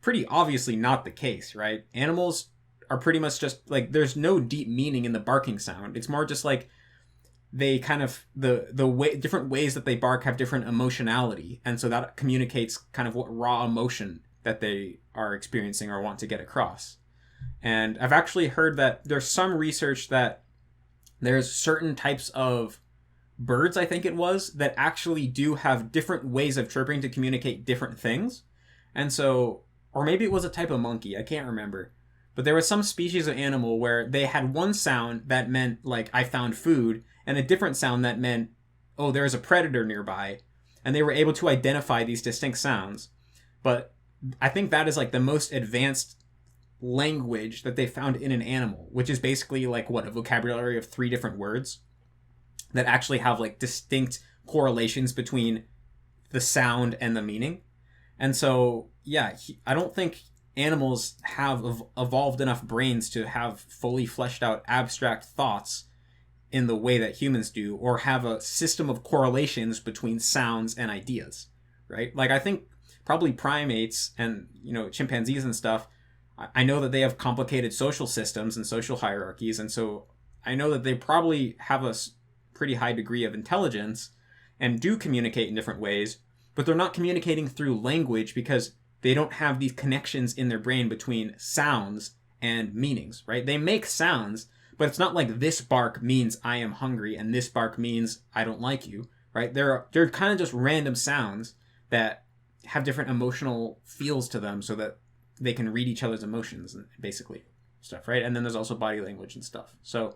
pretty obviously not the case, right? Animals are pretty much just like, there's no deep meaning in the barking sound. It's more just like they kind of, the way, different ways that they bark have different emotionality, and so that communicates kind of what raw emotion that they are experiencing or want to get across. And I've actually heard that there's some research that there's certain types of birds, I think it was, that actually do have different ways of chirping to communicate different things. And so, or maybe it was a type of monkey, I can't remember. But there was some species of animal where they had one sound that meant, like, I found food, and a different sound that meant, oh, there's a predator nearby. And they were able to identify these distinct sounds. But I think that is, like, the most advanced language that they found in an animal, which is basically, like, what, a vocabulary of 3 different words that actually have, like, distinct correlations between the sound and the meaning. And so, yeah, I don't think animals have evolved enough brains to have fully fleshed out abstract thoughts in the way that humans do, or have a system of correlations between sounds and ideas, right? Like, I think probably primates and, chimpanzees and stuff, I know that they have complicated social systems and social hierarchies, and so I know that they probably have a pretty high degree of intelligence and do communicate in different ways, but they're not communicating through language because they don't have these connections in their brain between sounds and meanings, right? They make sounds, but it's not like this bark means I am hungry and this bark means I don't like you, right? They're kind of just random sounds that have different emotional feels to them so that they can read each other's emotions and basically stuff, right? And then there's also body language and stuff. So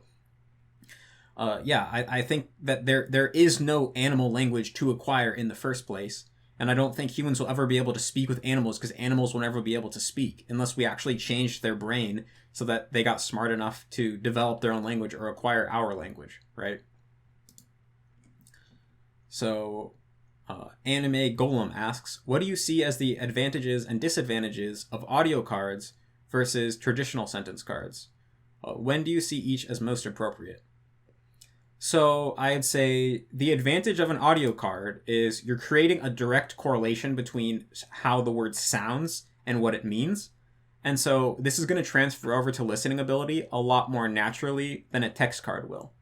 I think that there is no animal language to acquire in the first place. And I don't think humans will ever be able to speak with animals because animals will never be able to speak unless we actually changed their brain so that they got smart enough to develop their own language or acquire our language, right? So, Anime Golem asks, what do you see as the advantages and disadvantages of audio cards versus traditional sentence cards? When do you see each as most appropriate? So I'd say the advantage of an audio card is you're creating a direct correlation between how the word sounds and what it means. And so this is going to transfer over to listening ability a lot more naturally than a text card will.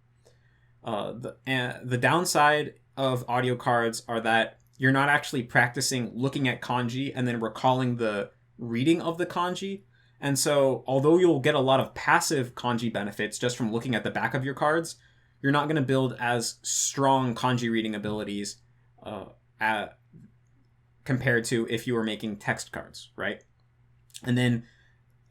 The downside of audio cards are that you're not actually practicing looking at kanji and then recalling the reading of the kanji. And so although you'll get a lot of passive kanji benefits just from looking at the back of your cards, you're not going to build as strong kanji reading abilities compared to if you were making text cards, right? And then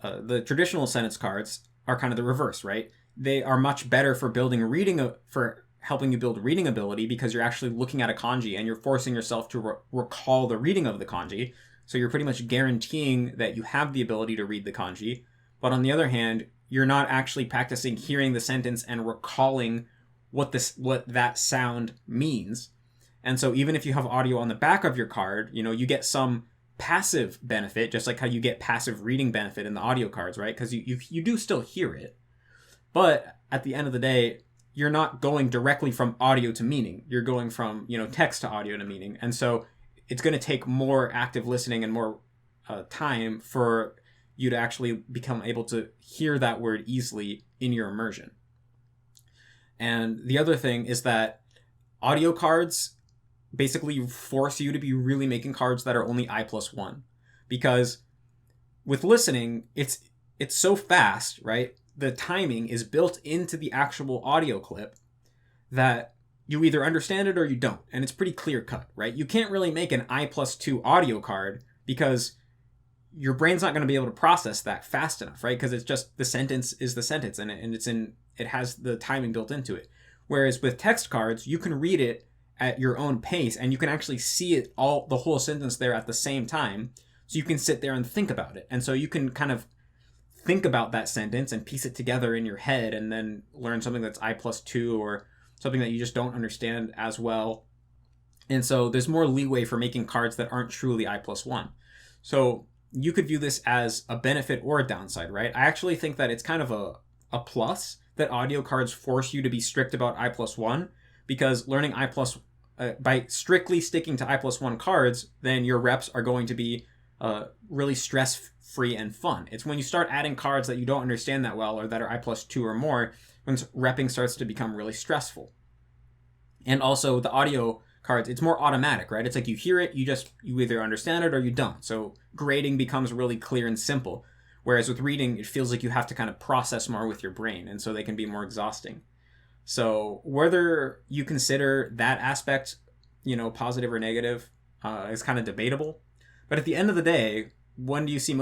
the traditional sentence cards are kind of the reverse, right? They are much better for for helping you build reading ability because you're actually looking at a kanji and you're forcing yourself to recall the reading of the kanji. So you're pretty much guaranteeing that you have the ability to read the kanji. But on the other hand, you're not actually practicing hearing the sentence and recalling what that sound means. And so even if you have audio on the back of your card, you get some passive benefit, just like how you get passive reading benefit in the audio cards, right? Because you do still hear it. But at the end of the day, you're not going directly from audio to meaning. You're going from, text to audio to meaning. And so it's going to take more active listening and more time for you to actually become able to hear that word easily in your immersion. And the other thing is that audio cards basically force you to be really making cards that are only I+1. Because with listening, it's so fast, right? The timing is built into the actual audio clip that you either understand it or you don't. And it's pretty clear cut, right? You can't really make an I+2 audio card because your brain's not going to be able to process that fast enough, right? Because it's just the sentence is the sentence and it has the timing built into it. Whereas with text cards, you can read it at your own pace and you can actually see it the whole sentence there at the same time. So you can sit there and think about it. And so you can kind of think about that sentence and piece it together in your head and then learn something that's I+2 or something that you just don't understand as well. And so there's more leeway for making cards that aren't truly I+1. So you could view this as a benefit or a downside, right? I actually think that it's kind of a plus that audio cards force you to be strict about I+1, because learning by strictly sticking to I+1 cards, then your reps are going to be really stress-free and fun. It's when you start adding cards that you don't understand that well or that are I+2 or more, when repping starts to become really stressful. And also the audio cards, it's more automatic, right? It's like you hear it, you either understand it or you don't. So grading becomes really clear and simple. Whereas with reading, it feels like you have to kind of process more with your brain, and so they can be more exhausting. So whether you consider that aspect, positive or negative, is kind of debatable. But at the end of the day, when do you see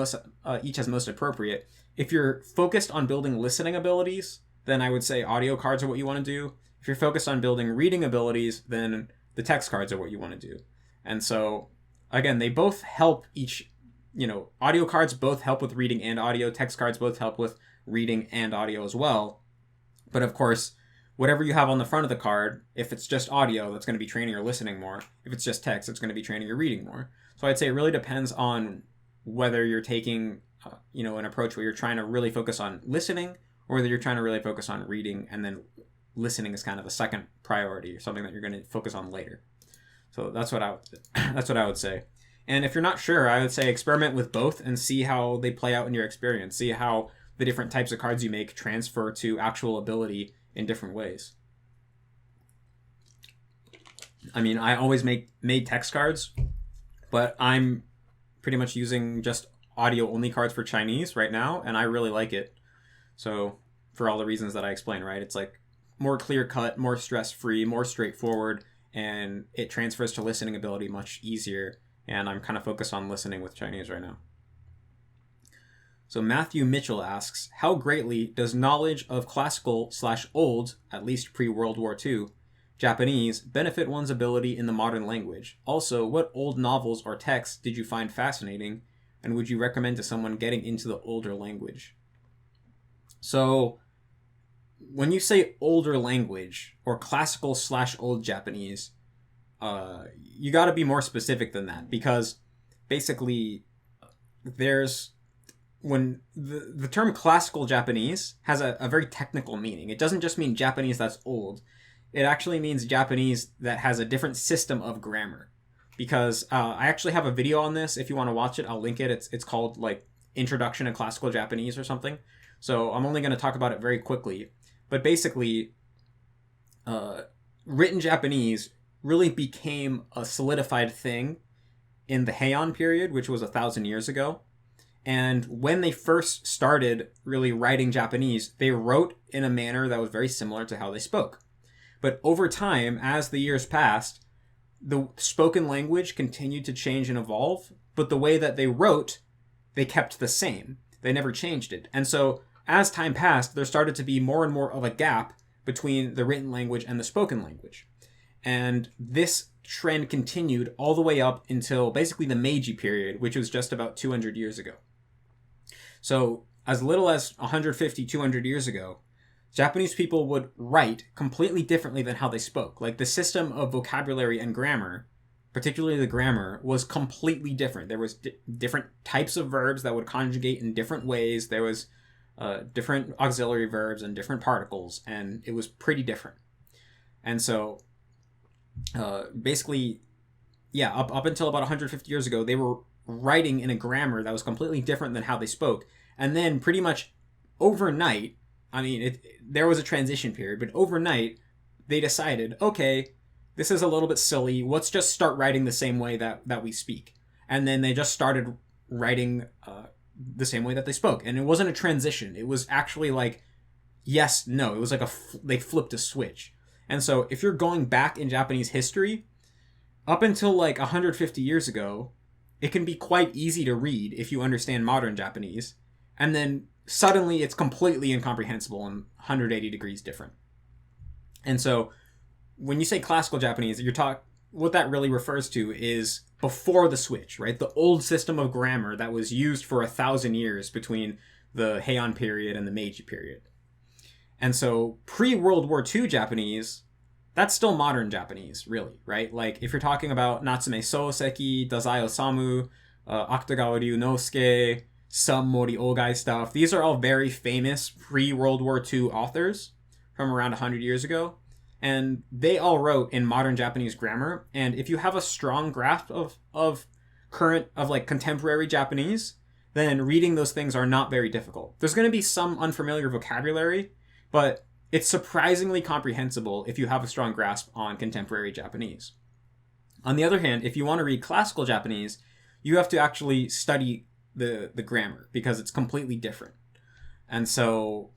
each as most appropriate? If you're focused on building listening abilities, then I would say audio cards are what you want to do. If you're focused on building reading abilities, then the text cards are what you want to do. And so, again, they both help each, audio cards both help with reading and audio. Text cards both help with reading and audio as well. But of course, whatever you have on the front of the card, if it's just audio, that's going to be training your listening more. If it's just text, it's going to be training your reading more. So I'd say it really depends on whether you're taking, an approach where you're trying to really focus on listening, or whether you're trying to really focus on reading, and then listening is kind of a second priority or something that you're going to focus on later. So that's what I would say. And if you're not sure, I would say experiment with both and see how they play out in your experience. See how the different types of cards you make transfer to actual ability in different ways. I mean, I always made text cards, but I'm pretty much using just audio only cards for Chinese right now, and I really like it. So for all the reasons that I explained, right? It's like more clear cut, more stress free, more straightforward, and it transfers to listening ability much easier. And I'm kind of focused on listening with Chinese right now. So Matthew Mitchell asks, how greatly does knowledge of classical/old, at least pre-World War II, Japanese benefit one's ability in the modern language? Also, what old novels or texts did you find fascinating, and would you recommend to someone getting into the older language? So when you say older language or classical/old Japanese, you got to be more specific than that, because basically when the term classical Japanese has a very technical meaning. It doesn't just mean Japanese that's old. It actually means Japanese that has a different system of grammar. Because I actually have a video on this. If you want to watch it, I'll link it. It's called like Introduction to Classical Japanese or something. So I'm only going to talk about it very quickly. But basically, written Japanese really became a solidified thing in the Heian period, which was 1,000 years ago. And when they first started really writing Japanese, they wrote in a manner that was very similar to how they spoke. But over time, as the years passed, the spoken language continued to change and evolve, but the way that they wrote, they kept the same. They never changed it. And so as time passed, there started to be more and more of a gap between the written language and the spoken language. And this trend continued all the way up until basically the Meiji period, which was just about 200 years ago. So as little as 150, 200 years ago, Japanese people would write completely differently than how they spoke. Like the system of vocabulary and grammar, particularly the grammar, was completely different. There was different types of verbs that would conjugate in different ways. There was different auxiliary verbs and different particles, and it was pretty different. And so, basically, yeah, up until about 150 years ago, they were writing in a grammar that was completely different than how they spoke. And then pretty much overnight, I mean, there was a transition period, but overnight, they decided, okay, this is a little bit silly. Let's just start writing the same way that we speak. And then they just started writing the same way that they spoke. And it wasn't a transition. It was actually like, yes, no. It was like they flipped a switch. And so if you're going back in Japanese history, up until like 150 years ago, it can be quite easy to read if you understand modern Japanese. And then suddenly it's completely incomprehensible and 180 degrees different. And so when you say classical Japanese, what that really refers to is before the switch, right? The old system of grammar that was used for 1,000 years between the Heian period and the Meiji period. And so pre-World War II Japanese, that's still modern Japanese, really, right? Like if you're talking about Natsume Soseki, Dazai Osamu, Akutagawa Ryunosuke, some Mori Ogai stuff, these are all very famous pre-World War II authors from around 100 years ago. And they all wrote in modern Japanese grammar. And if you have a strong grasp of contemporary Japanese, then reading those things are not very difficult. There's going to be some unfamiliar vocabulary, but it's surprisingly comprehensible if you have a strong grasp on contemporary Japanese. On the other hand, if you want to read classical Japanese, you have to actually study the grammar because it's completely different. And so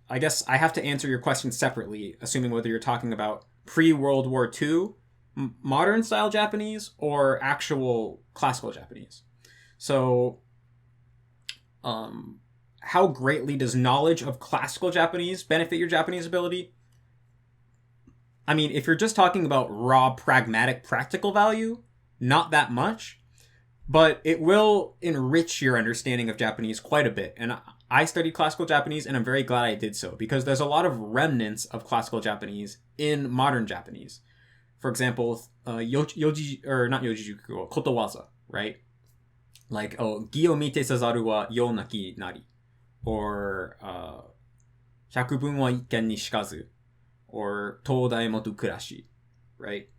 I guess I have to answer your question separately, assuming whether you're talking about pre-World War II modern style Japanese or actual classical Japanese. So how greatly does knowledge of classical Japanese benefit your Japanese ability? I mean, if you're just talking about raw, pragmatic, practical value, not that much, but it will enrich your understanding of Japanese quite a bit. And I studied classical Japanese, and I'm very glad I did so, because there's a lot of remnants of classical Japanese in modern Japanese. For example, kotowaza, right? Like, gi o mite sazaru wa yo naki nari. Or, 百聞は一見にしかず. Or, 東大元暮らし, right?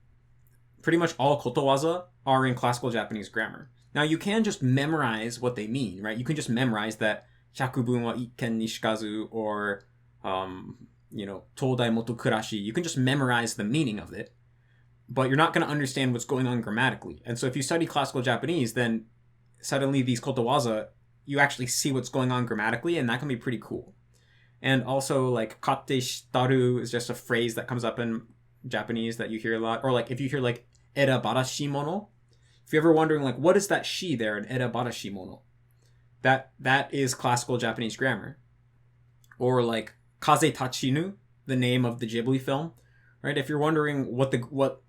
Pretty much all kotowaza are in classical Japanese grammar. Now, you can just memorize what they mean, right? You can just memorize that 百聞は一見にしかず or, 東大元暮らし. You can just memorize the meaning of it, but you're not going to understand what's going on grammatically. And so if you study classical Japanese, then suddenly these kotowaza, you actually see what's going on grammatically, and that can be pretty cool. And also, like, katte shitaru is just a phrase that comes up in Japanese that you hear a lot. Or, like, if you hear, like, erabarashi mono, if you're ever wondering, like, what is that shi there in erabarashi mono? That is classical Japanese grammar. Or, like, kaze tachinu, the name of the Ghibli film, right? If you're wondering what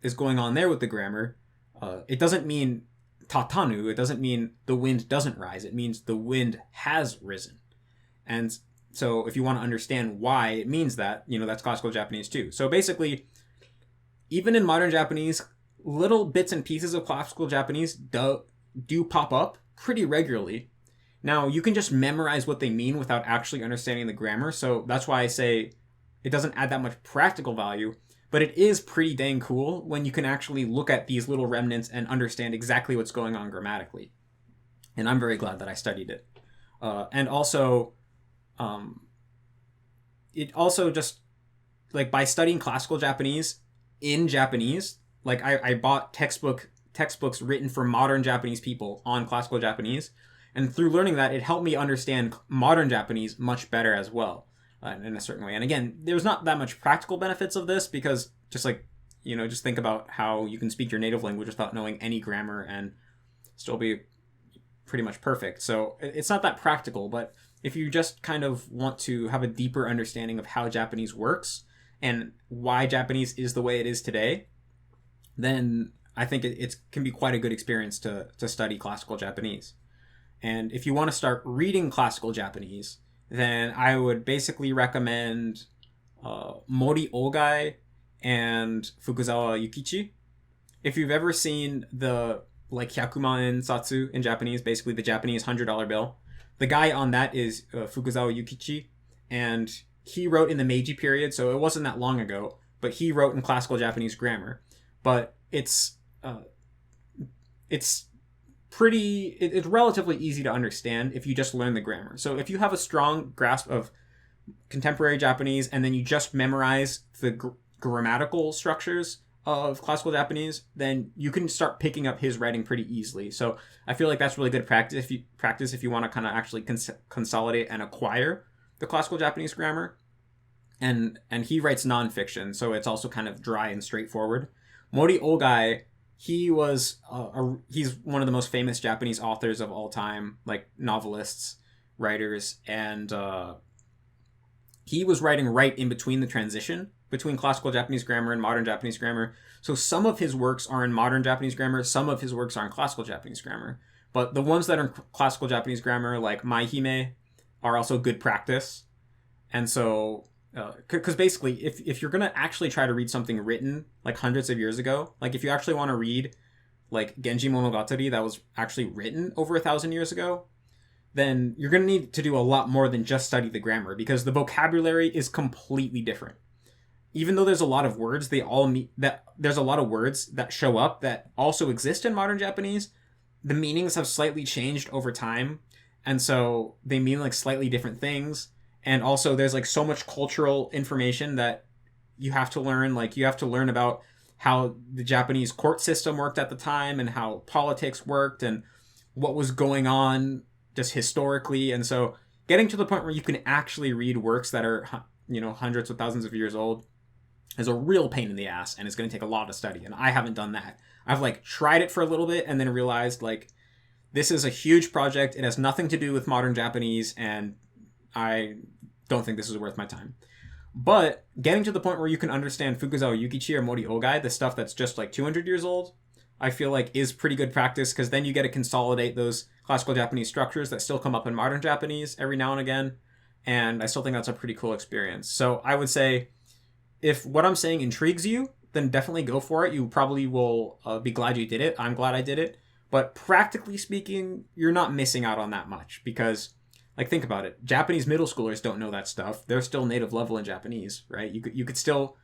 is going on there with the grammar, it doesn't mean tatanu, it doesn't mean the wind doesn't rise, it means the wind has risen. And so if you want to understand why it means that, that's classical Japanese too. So basically, even in modern Japanese, little bits and pieces of classical Japanese do pop up pretty regularly. Now, you can just memorize what they mean without actually understanding the grammar, so that's why I say it doesn't add that much practical value. But it is pretty dang cool when you can actually look at these little remnants and understand exactly what's going on grammatically. And I'm very glad that I studied it. And also, it also just, like, by studying classical Japanese in Japanese, like, I bought textbooks written for modern Japanese people on classical Japanese. And through learning that, it helped me understand modern Japanese much better as well. In a certain way. And again, there's not that much practical benefits of this because just think about how you can speak your native language without knowing any grammar and still be pretty much perfect. So it's not that practical, but if you just kind of want to have a deeper understanding of how Japanese works and why Japanese is the way it is today, then I think it can be quite a good experience to study classical Japanese. And if you want to start reading classical Japanese, then I would basically recommend Mori Ogai and Fukuzawa Yukichi. If you've ever seen the like Hyakuman Satsu in Japanese, basically the Japanese $100 bill, the guy on that is Fukuzawa Yukichi, and he wrote in the Meiji period, so it wasn't that long ago, but he wrote in classical Japanese grammar. But it's relatively easy to understand if you just learn the grammar. So if you have a strong grasp of contemporary Japanese and then you just memorize the grammatical structures of classical Japanese, then you can start picking up his writing pretty easily. So I feel like that's really good practice if you want to kind of actually consolidate and acquire the classical Japanese grammar. And he writes nonfiction, so it's also kind of dry and straightforward. Mori Ogai, he's one of the most famous Japanese authors of all time, like novelists, writers, and he was writing right in between the transition between classical Japanese grammar and modern Japanese grammar. So some of his works are in modern Japanese grammar, some of his works are in classical Japanese grammar. But the ones that are in classical Japanese grammar, like Maihime, are also good practice. And so, because basically, if you're going to actually try to read something written like hundreds of years ago, like if you actually want to read like Genji Monogatari that was actually written over 1,000 years ago, then you're going to need to do a lot more than just study the grammar, because the vocabulary is completely different. Even though there's a lot of words, there's a lot of words that show up that also exist in modern Japanese. The meanings have slightly changed over time, and so they mean like slightly different things. And also there's like so much cultural information that you have to learn. Like you have to learn about how the Japanese court system worked at the time and how politics worked and what was going on just historically. And so getting to the point where you can actually read works that are, hundreds of thousands of years old is a real pain in the ass, and it's going to take a lot of study. And I haven't done that. I've like tried it for a little bit and then realized like this is a huge project. It has nothing to do with modern Japanese, and I don't think this is worth my time. But getting to the point where you can understand Fukuzawa Yukichi or Mori Ogai, the stuff that's just like 200 years old, I feel like is pretty good practice, because then you get to consolidate those classical Japanese structures that still come up in modern Japanese every now and again. And I still think that's a pretty cool experience. So I would say if what I'm saying intrigues you, then definitely go for it. You probably will be glad you did it. I'm glad I did it. But practically speaking, you're not missing out on that much, because like, think about it. Japanese middle schoolers don't know that stuff. They're still native level in Japanese, right? You could still,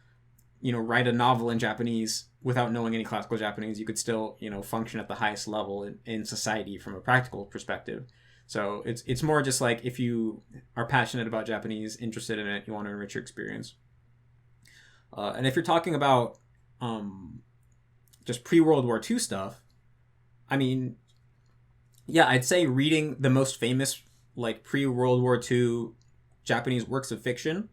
write a novel in Japanese without knowing any classical Japanese. You could still, function at the highest level in society from a practical perspective. So it's more just like if you are passionate about Japanese, interested in it, you want to enrich your experience. And if you're talking about just pre-World War II stuff, I mean, yeah, I'd say reading the most famous like pre-World War II Japanese works of fiction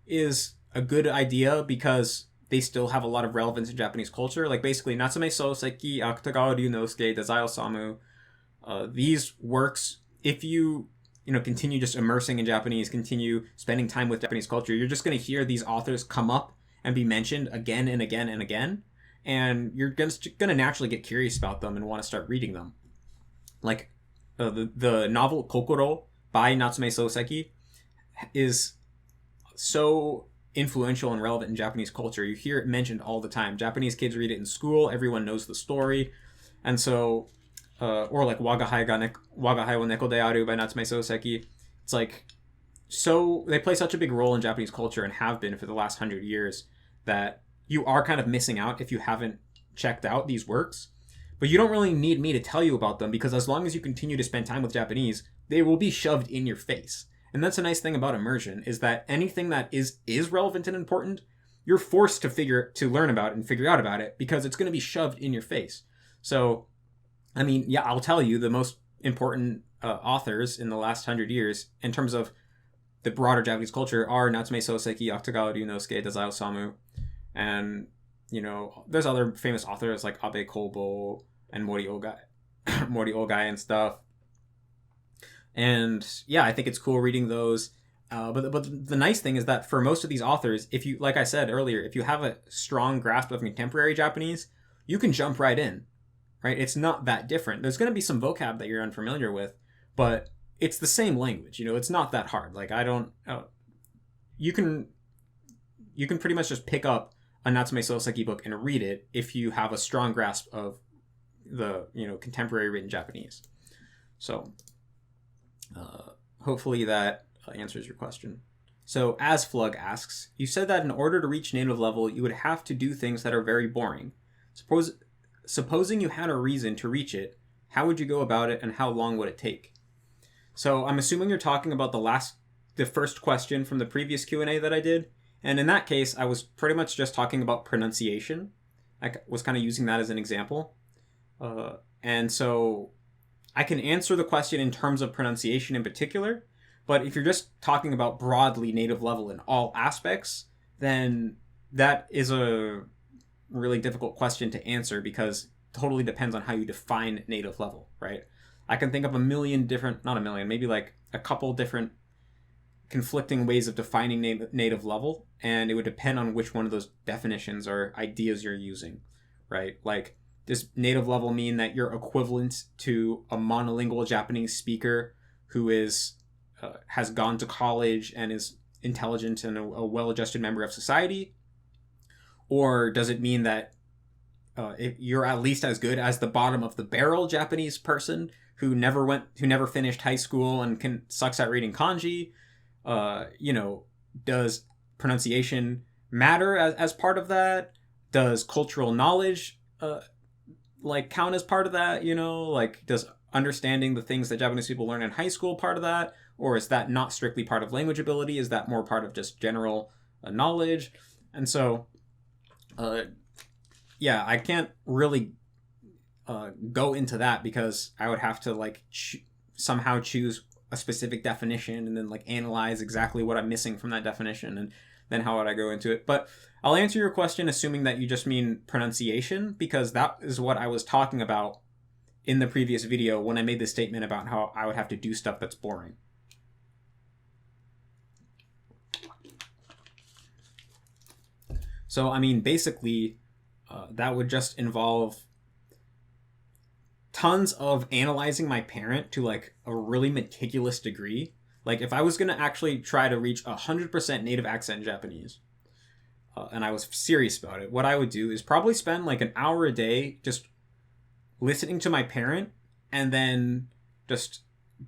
is a good idea, because they still have a lot of relevance in Japanese culture. Like basically Natsume Soseki, Akutagawa Ryunosuke, Dazai Osamu, these works, if you continue just immersing in Japanese, continue spending time with Japanese culture, you're just going to hear these authors come up and be mentioned again and again and again, and you're going to naturally get curious about them and want to start reading them. Like the novel Kokoro by Natsume Soseki is so influential and relevant in Japanese culture. You hear it mentioned all the time. Japanese kids read it in school. Everyone knows the story. And so, or like Wagahai wa Neko de Aru by Natsume Soseki. It's like, so they play such a big role in Japanese culture and have been for the last 100 years that you are kind of missing out if you haven't checked out these works. But you don't really need me to tell you about them, because as long as you continue to spend time with Japanese, they will be shoved in your face. And that's a nice thing about immersion, is that anything that is relevant and important, you're forced to learn about it and figure out about it, because it's going to be shoved in your face. So, I mean, yeah, I'll tell you the most important authors in the last 100 years in terms of the broader Japanese culture are Natsume Soseki, Akutagawa Ryunosuke, Dazai Osamu, and there's other famous authors like Abe Kobo and Mori Ogai and stuff. And yeah, I think it's cool reading those. But the nice thing is that for most of these authors, if you, like I said earlier, if you have a strong grasp of contemporary Japanese, you can jump right in, right? It's not that different. There's going to be some vocab that you're unfamiliar with, but it's the same language. It's not that hard. Like, I don't. You can pretty much just pick up a Natsume Soseki book and read it if you have a strong grasp of the contemporary written Japanese. So hopefully that answers your question. So Asflug asks, you said that in order to reach native level, you would have to do things that are very boring. Supposing you had a reason to reach it, how would you go about it and how long would it take? So I'm assuming you're talking about the first question from the previous Q&A that I did. And in that case, I was pretty much just talking about pronunciation. I was kind of using that as an example. And so I can answer the question in terms of pronunciation in particular. But if you're just talking about broadly native level in all aspects, then that is a really difficult question to answer because it totally depends on how you define native level, right? I can think of maybe like a couple different conflicting ways of defining native level, and it would depend on which one of those definitions or ideas you're using, right? Like, does native level mean that you're equivalent to a monolingual Japanese speaker who has gone to college and is intelligent and a well-adjusted member of society? Or does it mean that if you're at least as good as the bottom of the barrel Japanese person who never finished high school and sucks at reading kanji? Does pronunciation matter as part of that? Does cultural knowledge count as part of that? Does understanding the things that Japanese people learn in high school part of that? Or is that not strictly part of language ability? Is that more part of just general knowledge? And so, I can't really go into that because I would have to somehow choose a specific definition and then analyze exactly what I'm missing from that definition, and then how would I go into it. But I'll answer your question assuming that you just mean pronunciation, because that is what I was talking about in the previous video when I made the statement about how I would have to do stuff that's boring. So, basically, that would just involve tons of analyzing my parent to a really meticulous degree. If I was going to actually try to reach 100% native accent Japanese, and I was serious about it, what I would do is probably spend an hour a day just listening to my parent and then just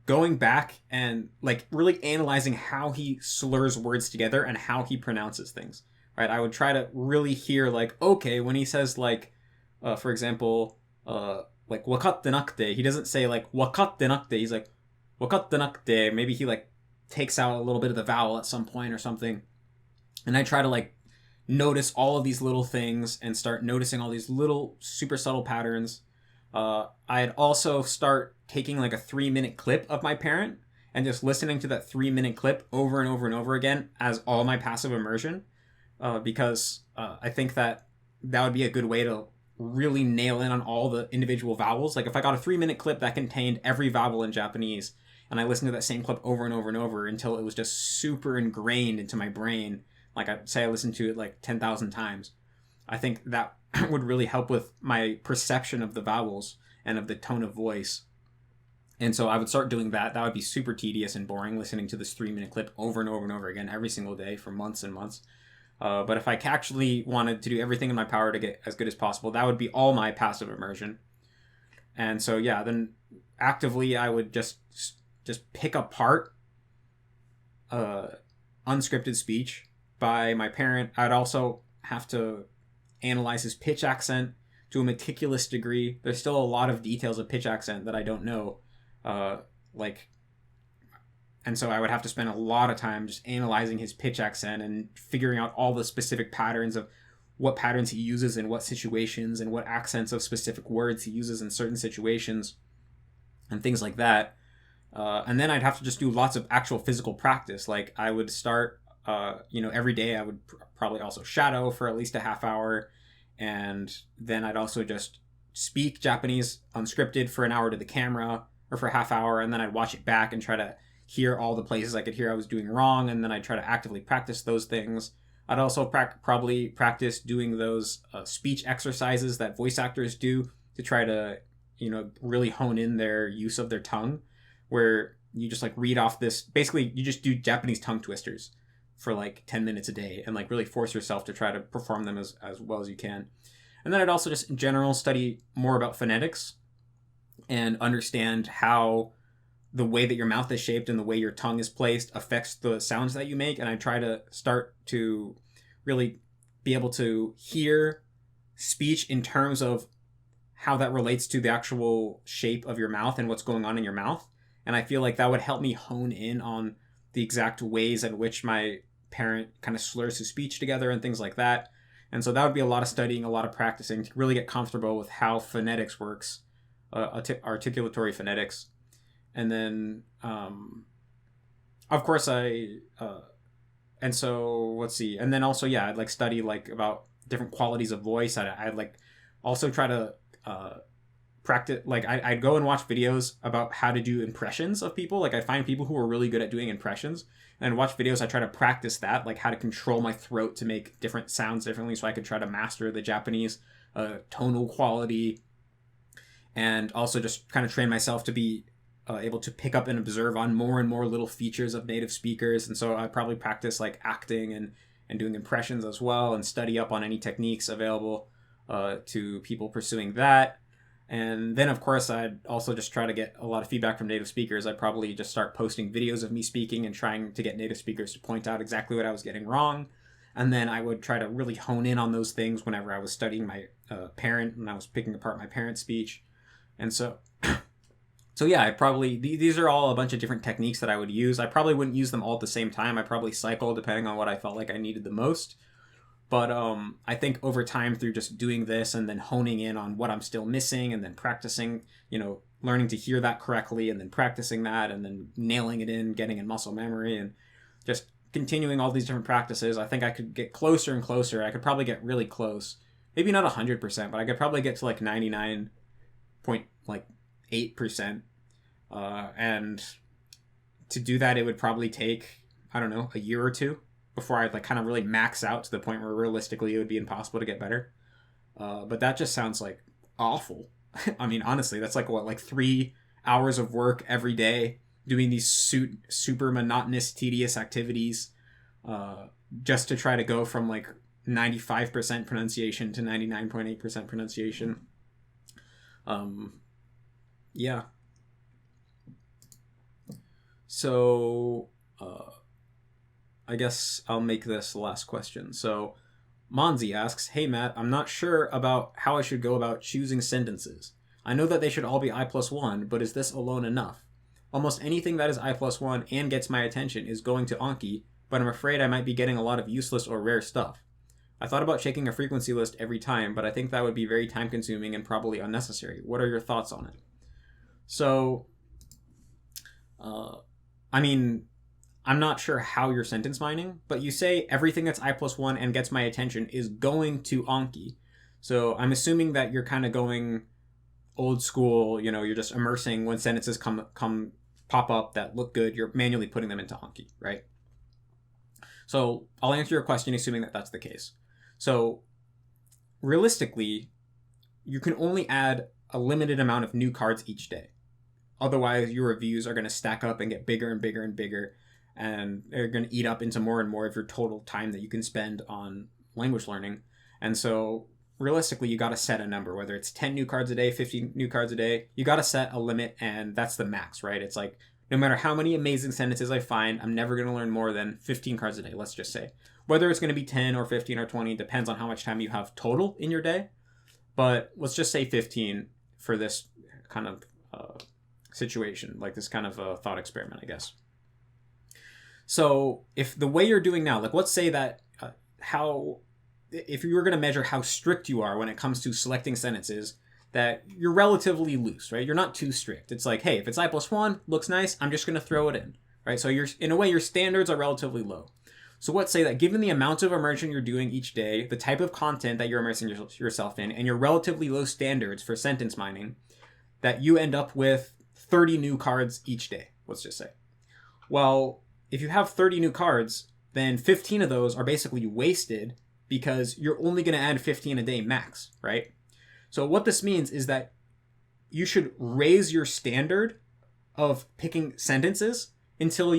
going back and really analyzing how he slurs words together and how he pronounces things. Right, I would try to really hear okay, when he says for example, wakatte nakute, he doesn't say wakatte nakute, he's wakatte nakute. Maybe he takes out a little bit of the vowel at some point or something. And I try to notice all of these little things and start noticing all these little super subtle patterns. I'd also start taking a 3-minute clip of my parent and just listening to that 3-minute clip over and over and over again as all my passive immersion. Because I think that would be a good way to really nail in on all the individual vowels. If I got a 3-minute clip that contained every vowel in Japanese, and I listened to that same clip over and over and over until it was just super ingrained into my brain, I listened to it 10,000 times, I think that would really help with my perception of the vowels and of the tone of voice. And so I would start doing that. That would be super tedious and boring, listening to this 3-minute clip over and over and over again every single day for months and months. But if I actually wanted to do everything in my power to get as good as possible, that would be all my passive immersion. And so, then actively I would just pick apart unscripted speech by my parent. I'd also have to analyze his pitch accent to a meticulous degree. There's still a lot of details of pitch accent that I don't know. And so I would have to spend a lot of time just analyzing his pitch accent and figuring out all the specific patterns of what patterns he uses in what situations and what accents of specific words he uses in certain situations and things like that. And then I'd have to just do lots of actual physical practice. I would start, every day I would probably also shadow for at least a half hour. And then I'd also just speak Japanese unscripted for an hour to the camera or for a half hour. And then I'd watch it back and try to hear all the places I could hear I was doing wrong, and then I'd try to actively practice those things. I'd also probably practice doing those speech exercises that voice actors do to try to, really hone in their use of their tongue, where, you just like read off this. Basically, you just do Japanese tongue twisters for like 10 minutes a day and like really force yourself to try to perform them as well as you can. And then I'd also just in general study more about phonetics and understand how the way that your mouth is shaped and the way your tongue is placed affects the sounds that you make. And I try to start to really be able to hear speech in terms of how that relates to the actual shape of your mouth and what's going on in your mouth. And I feel like that would help me hone in on the exact ways in which my parent kind of slurs his speech together and things like that. And so that would be a lot of studying, a lot of practicing to really get comfortable with how phonetics works, articulatory phonetics. And then, of course, and so let's see. And then also, yeah, I'd like study like about different qualities of voice. I'd like also try to practice, like I'd go and watch videos about how to do impressions of people. Like I find people who are really good at doing impressions and watch videos. I try to practice that, like how to control my throat to make different sounds differently so I could try to master the Japanese tonal quality, and also just kind of train myself to be able to pick up and observe on more and more little features of native speakers. And so I probably practice like acting and doing impressions as well, and study up on any techniques available to people pursuing that. And then, of course, I'd also just try to get a lot of feedback from native speakers. I'd probably just start posting videos of me speaking and trying to get native speakers to point out exactly what I was getting wrong. And then I would try to really hone in on those things whenever I was studying my parent, when I was picking apart my parent's speech. And so yeah, I probably, these are all a bunch of different techniques that I would use. I probably wouldn't use them all at the same time. I probably cycle depending on what I felt like I needed the most. But I think over time, through just doing this and then honing in on what I'm still missing and then practicing, learning to hear that correctly and then practicing that and then nailing it in, getting in muscle memory and just continuing all these different practices, I think I could get closer and closer. I could probably get really close. Maybe not 100%, but I could probably get to like 99.8%. And to do that, it would probably take, I don't know, a year or two before I'd like kind of really max out to the point where realistically it would be impossible to get better. But that just sounds like awful. I mean, honestly, that's like 3 hours of work every day doing these super monotonous, tedious activities just to try to go from like 95% pronunciation to 99.8% pronunciation. Yeah. So, I guess I'll make this the last question. So, Monzi asks, "Hey Matt, I'm not sure about how I should go about choosing sentences. I know that they should all be I+1, but is this alone enough? Almost anything that is I+1 and gets my attention is going to Anki, but I'm afraid I might be getting a lot of useless or rare stuff. I thought about checking a frequency list every time, but I think that would be very time consuming and probably unnecessary. What are your thoughts on it?" So, I mean, I'm not sure how you're sentence mining, but you say everything that's I+1 and gets my attention is going to Anki. So I'm assuming that you're kind of going old school, you're just immersing when sentences pop up that look good, you're manually putting them into Anki, right? So I'll answer your question assuming that that's the case. So realistically, you can only add a limited amount of new cards each day. Otherwise, your reviews are going to stack up and get bigger and bigger and bigger, and they're going to eat up into more and more of your total time that you can spend on language learning. And so realistically, you got to set a number, whether it's 10 new cards a day, 50 new cards a day, you got to set a limit, and that's the max, right? It's like, no matter how many amazing sentences I find, I'm never going to learn more than 15 cards a day, let's just say. Whether it's going to be 10 or 15 or 20 depends on how much time you have total in your day. But let's just say 15 for this kind of situation, like this kind of thought experiment, I guess. So if the way you're doing now, like let's say that if you were going to measure how strict you are when it comes to selecting sentences, that you're relatively loose, right? You're not too strict. It's like, hey, if it's I+1, looks nice, I'm just going to throw it in, right? So in a way, your standards are relatively low. So let's say that given the amount of immersion you're doing each day, the type of content that you're immersing yourself in, and your relatively low standards for sentence mining, that you end up with 30 new cards each day, let's just say. Well, if you have 30 new cards, then 15 of those are basically wasted because you're only going to add 15 a day max, right? So what this means is that you should raise your standard of picking sentences until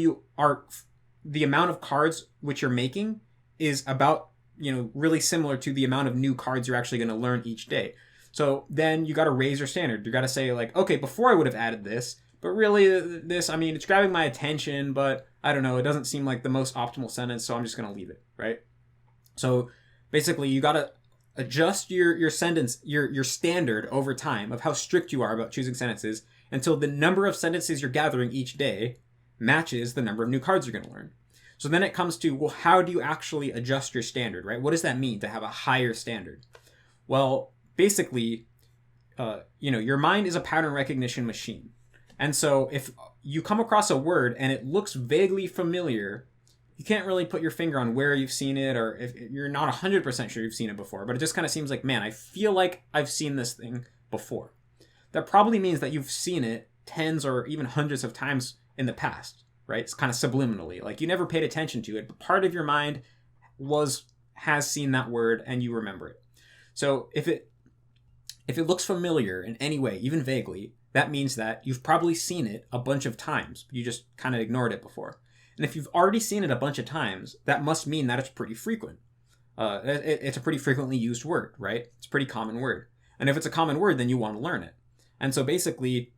the amount of cards which you're making is about, really similar to the amount of new cards you're actually going to learn each day. So then you got to raise your standard. You got to say like, okay, before I would have added this, but really this, it's grabbing my attention, but I don't know, it doesn't seem like the most optimal sentence, so I'm just going to leave it, right? So basically you got to adjust your sentence, your standard over time of how strict you are about choosing sentences until the number of sentences you're gathering each day matches the number of new cards you're going to learn. So then it comes to, well, how do you actually adjust your standard, right? What does that mean to have a higher standard? Well, basically, your mind is a pattern recognition machine. And so if you come across a word and it looks vaguely familiar, you can't really put your finger on where you've seen it, or if you're not 100% sure you've seen it before, but it just kind of seems like, man, I feel like I've seen this thing before. That probably means that you've seen it tens or even hundreds of times in the past, right? It's kind of subliminally, like you never paid attention to it, but part of your mind has seen that word and you remember it. So if it looks familiar in any way, even vaguely, that means that you've probably seen it a bunch of times. You just kind of ignored it before. And if you've already seen it a bunch of times, that must mean that it's pretty frequent. It's a pretty frequently used word, right? It's a pretty common word. And if it's a common word, then you want to learn it. And so basically,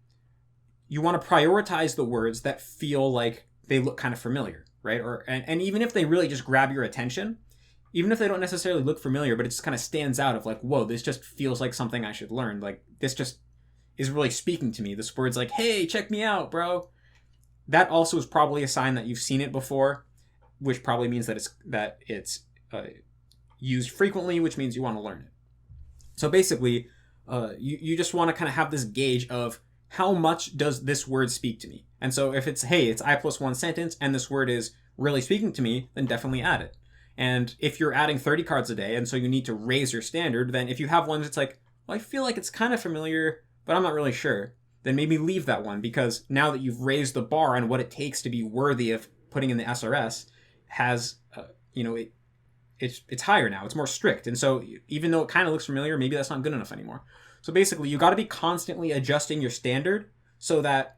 you want to prioritize the words that feel like they look kind of familiar, right? And even if they really just grab your attention, even if they don't necessarily look familiar, but it just kind of stands out of like, whoa, this just feels like something I should learn. Like, this just is really speaking to me. This word's like, hey, check me out, bro. That also is probably a sign that you've seen it before, which probably means that it's used frequently, which means you want to learn it. So basically, you just want to kind of have this gauge of how much does this word speak to me. And so if it's, hey, it's I+1 sentence and this word is really speaking to me, then definitely add it. And if you're adding 30 cards a day and so you need to raise your standard, then if you have one that's like, well, I feel like it's kind of familiar, but I'm not really sure, then maybe leave that one, because now that you've raised the bar on what it takes to be worthy of putting in the SRS, it's higher now. It's more strict. And so even though it kind of looks familiar, maybe that's not good enough anymore. So basically, you got to be constantly adjusting your standard so that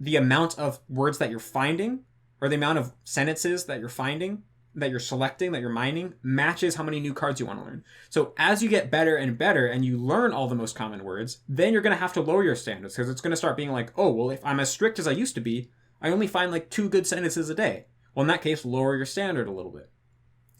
the amount of words that you're finding, or the amount of sentences that you're finding, that you're selecting, that you're mining, matches how many new cards you want to learn. So as you get better and better and you learn all the most common words, then you're going to have to lower your standards, because it's going to start being like, oh, well, if I'm as strict as I used to be, I only find like 2 good sentences a day. Well, in that case, lower your standard a little bit.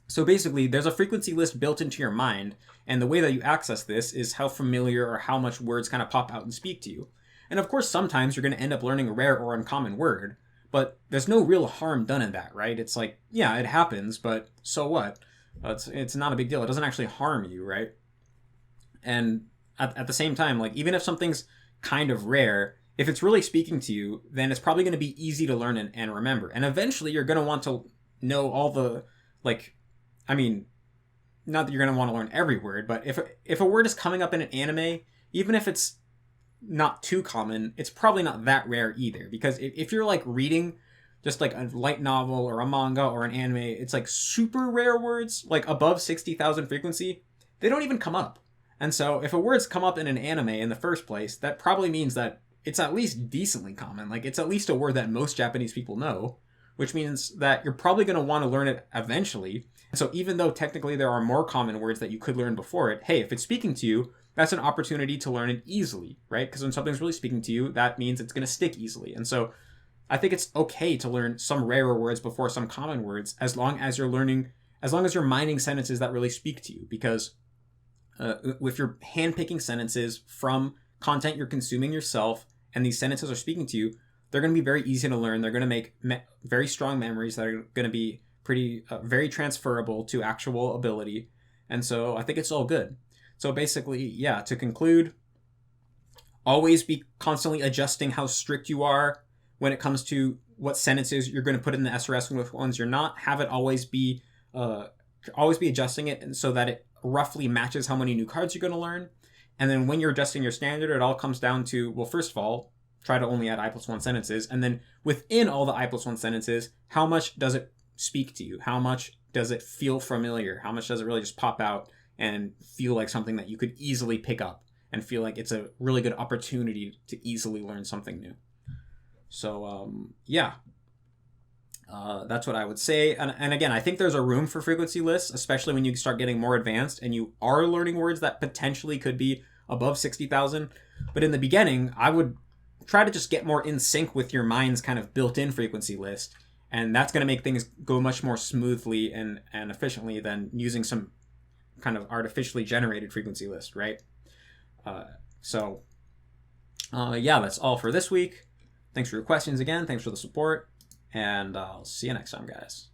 So basically, there's a frequency list built into your mind, and the way that you access this is how familiar or how much words kind of pop out and speak to you. And of course, sometimes you're going to end up learning a rare or uncommon word, but there's no real harm done in that, right? It's like, yeah, it happens, but so what? It's not a big deal. It doesn't actually harm you, right? And at the same time, like, even if something's kind of rare, if it's really speaking to you, then it's probably going to be easy to learn and remember. And eventually you're going to want to know all the, not that you're going to want to learn every word, but if a word is coming up in an anime, even if it's not too common, it's probably not that rare either. Because if you're like reading just like a light novel or a manga or an anime, it's like super rare words, like above 60,000 frequency, they don't even come up. And so if a word's come up in an anime in the first place, that probably means that it's at least decently common. Like, it's at least a word that most Japanese people know, which means that you're probably going to want to learn it eventually. And so even though technically there are more common words that you could learn before it, hey, if it's speaking to you, that's an opportunity to learn it easily, right? Because when something's really speaking to you, that means it's going to stick easily. And so I think it's okay to learn some rarer words before some common words, as long as you're mining sentences that really speak to you. Because if you're handpicking sentences from content you're consuming yourself, and these sentences are speaking to you, they're going to be very easy to learn. They're going to make very strong memories that are going to be very transferable to actual ability. And so I think it's all good. So basically, yeah, to conclude, always be constantly adjusting how strict you are when it comes to what sentences you're going to put in the SRS and which ones you're not. Have it always be adjusting it so that it roughly matches how many new cards you're going to learn. And then when you're adjusting your standard, it all comes down to, well, first of all, try to only add I+1 sentences. And then within all the I+1 sentences, how much does it speak to you? How much does it feel familiar? How much does it really just pop out and feel like something that you could easily pick up and feel like it's a really good opportunity to easily learn something new? So yeah, that's what I would say. And again, I think there's a room for frequency lists, especially when you start getting more advanced and you are learning words that potentially could be above 60,000. But in the beginning, I would try to just get more in sync with your mind's kind of built-in frequency list. And that's going to make things go much more smoothly and efficiently than using some kind of artificially generated frequency list, right? Yeah, that's all for this week. Thanks for your questions again. Thanks for the support. And I'll see you next time, guys.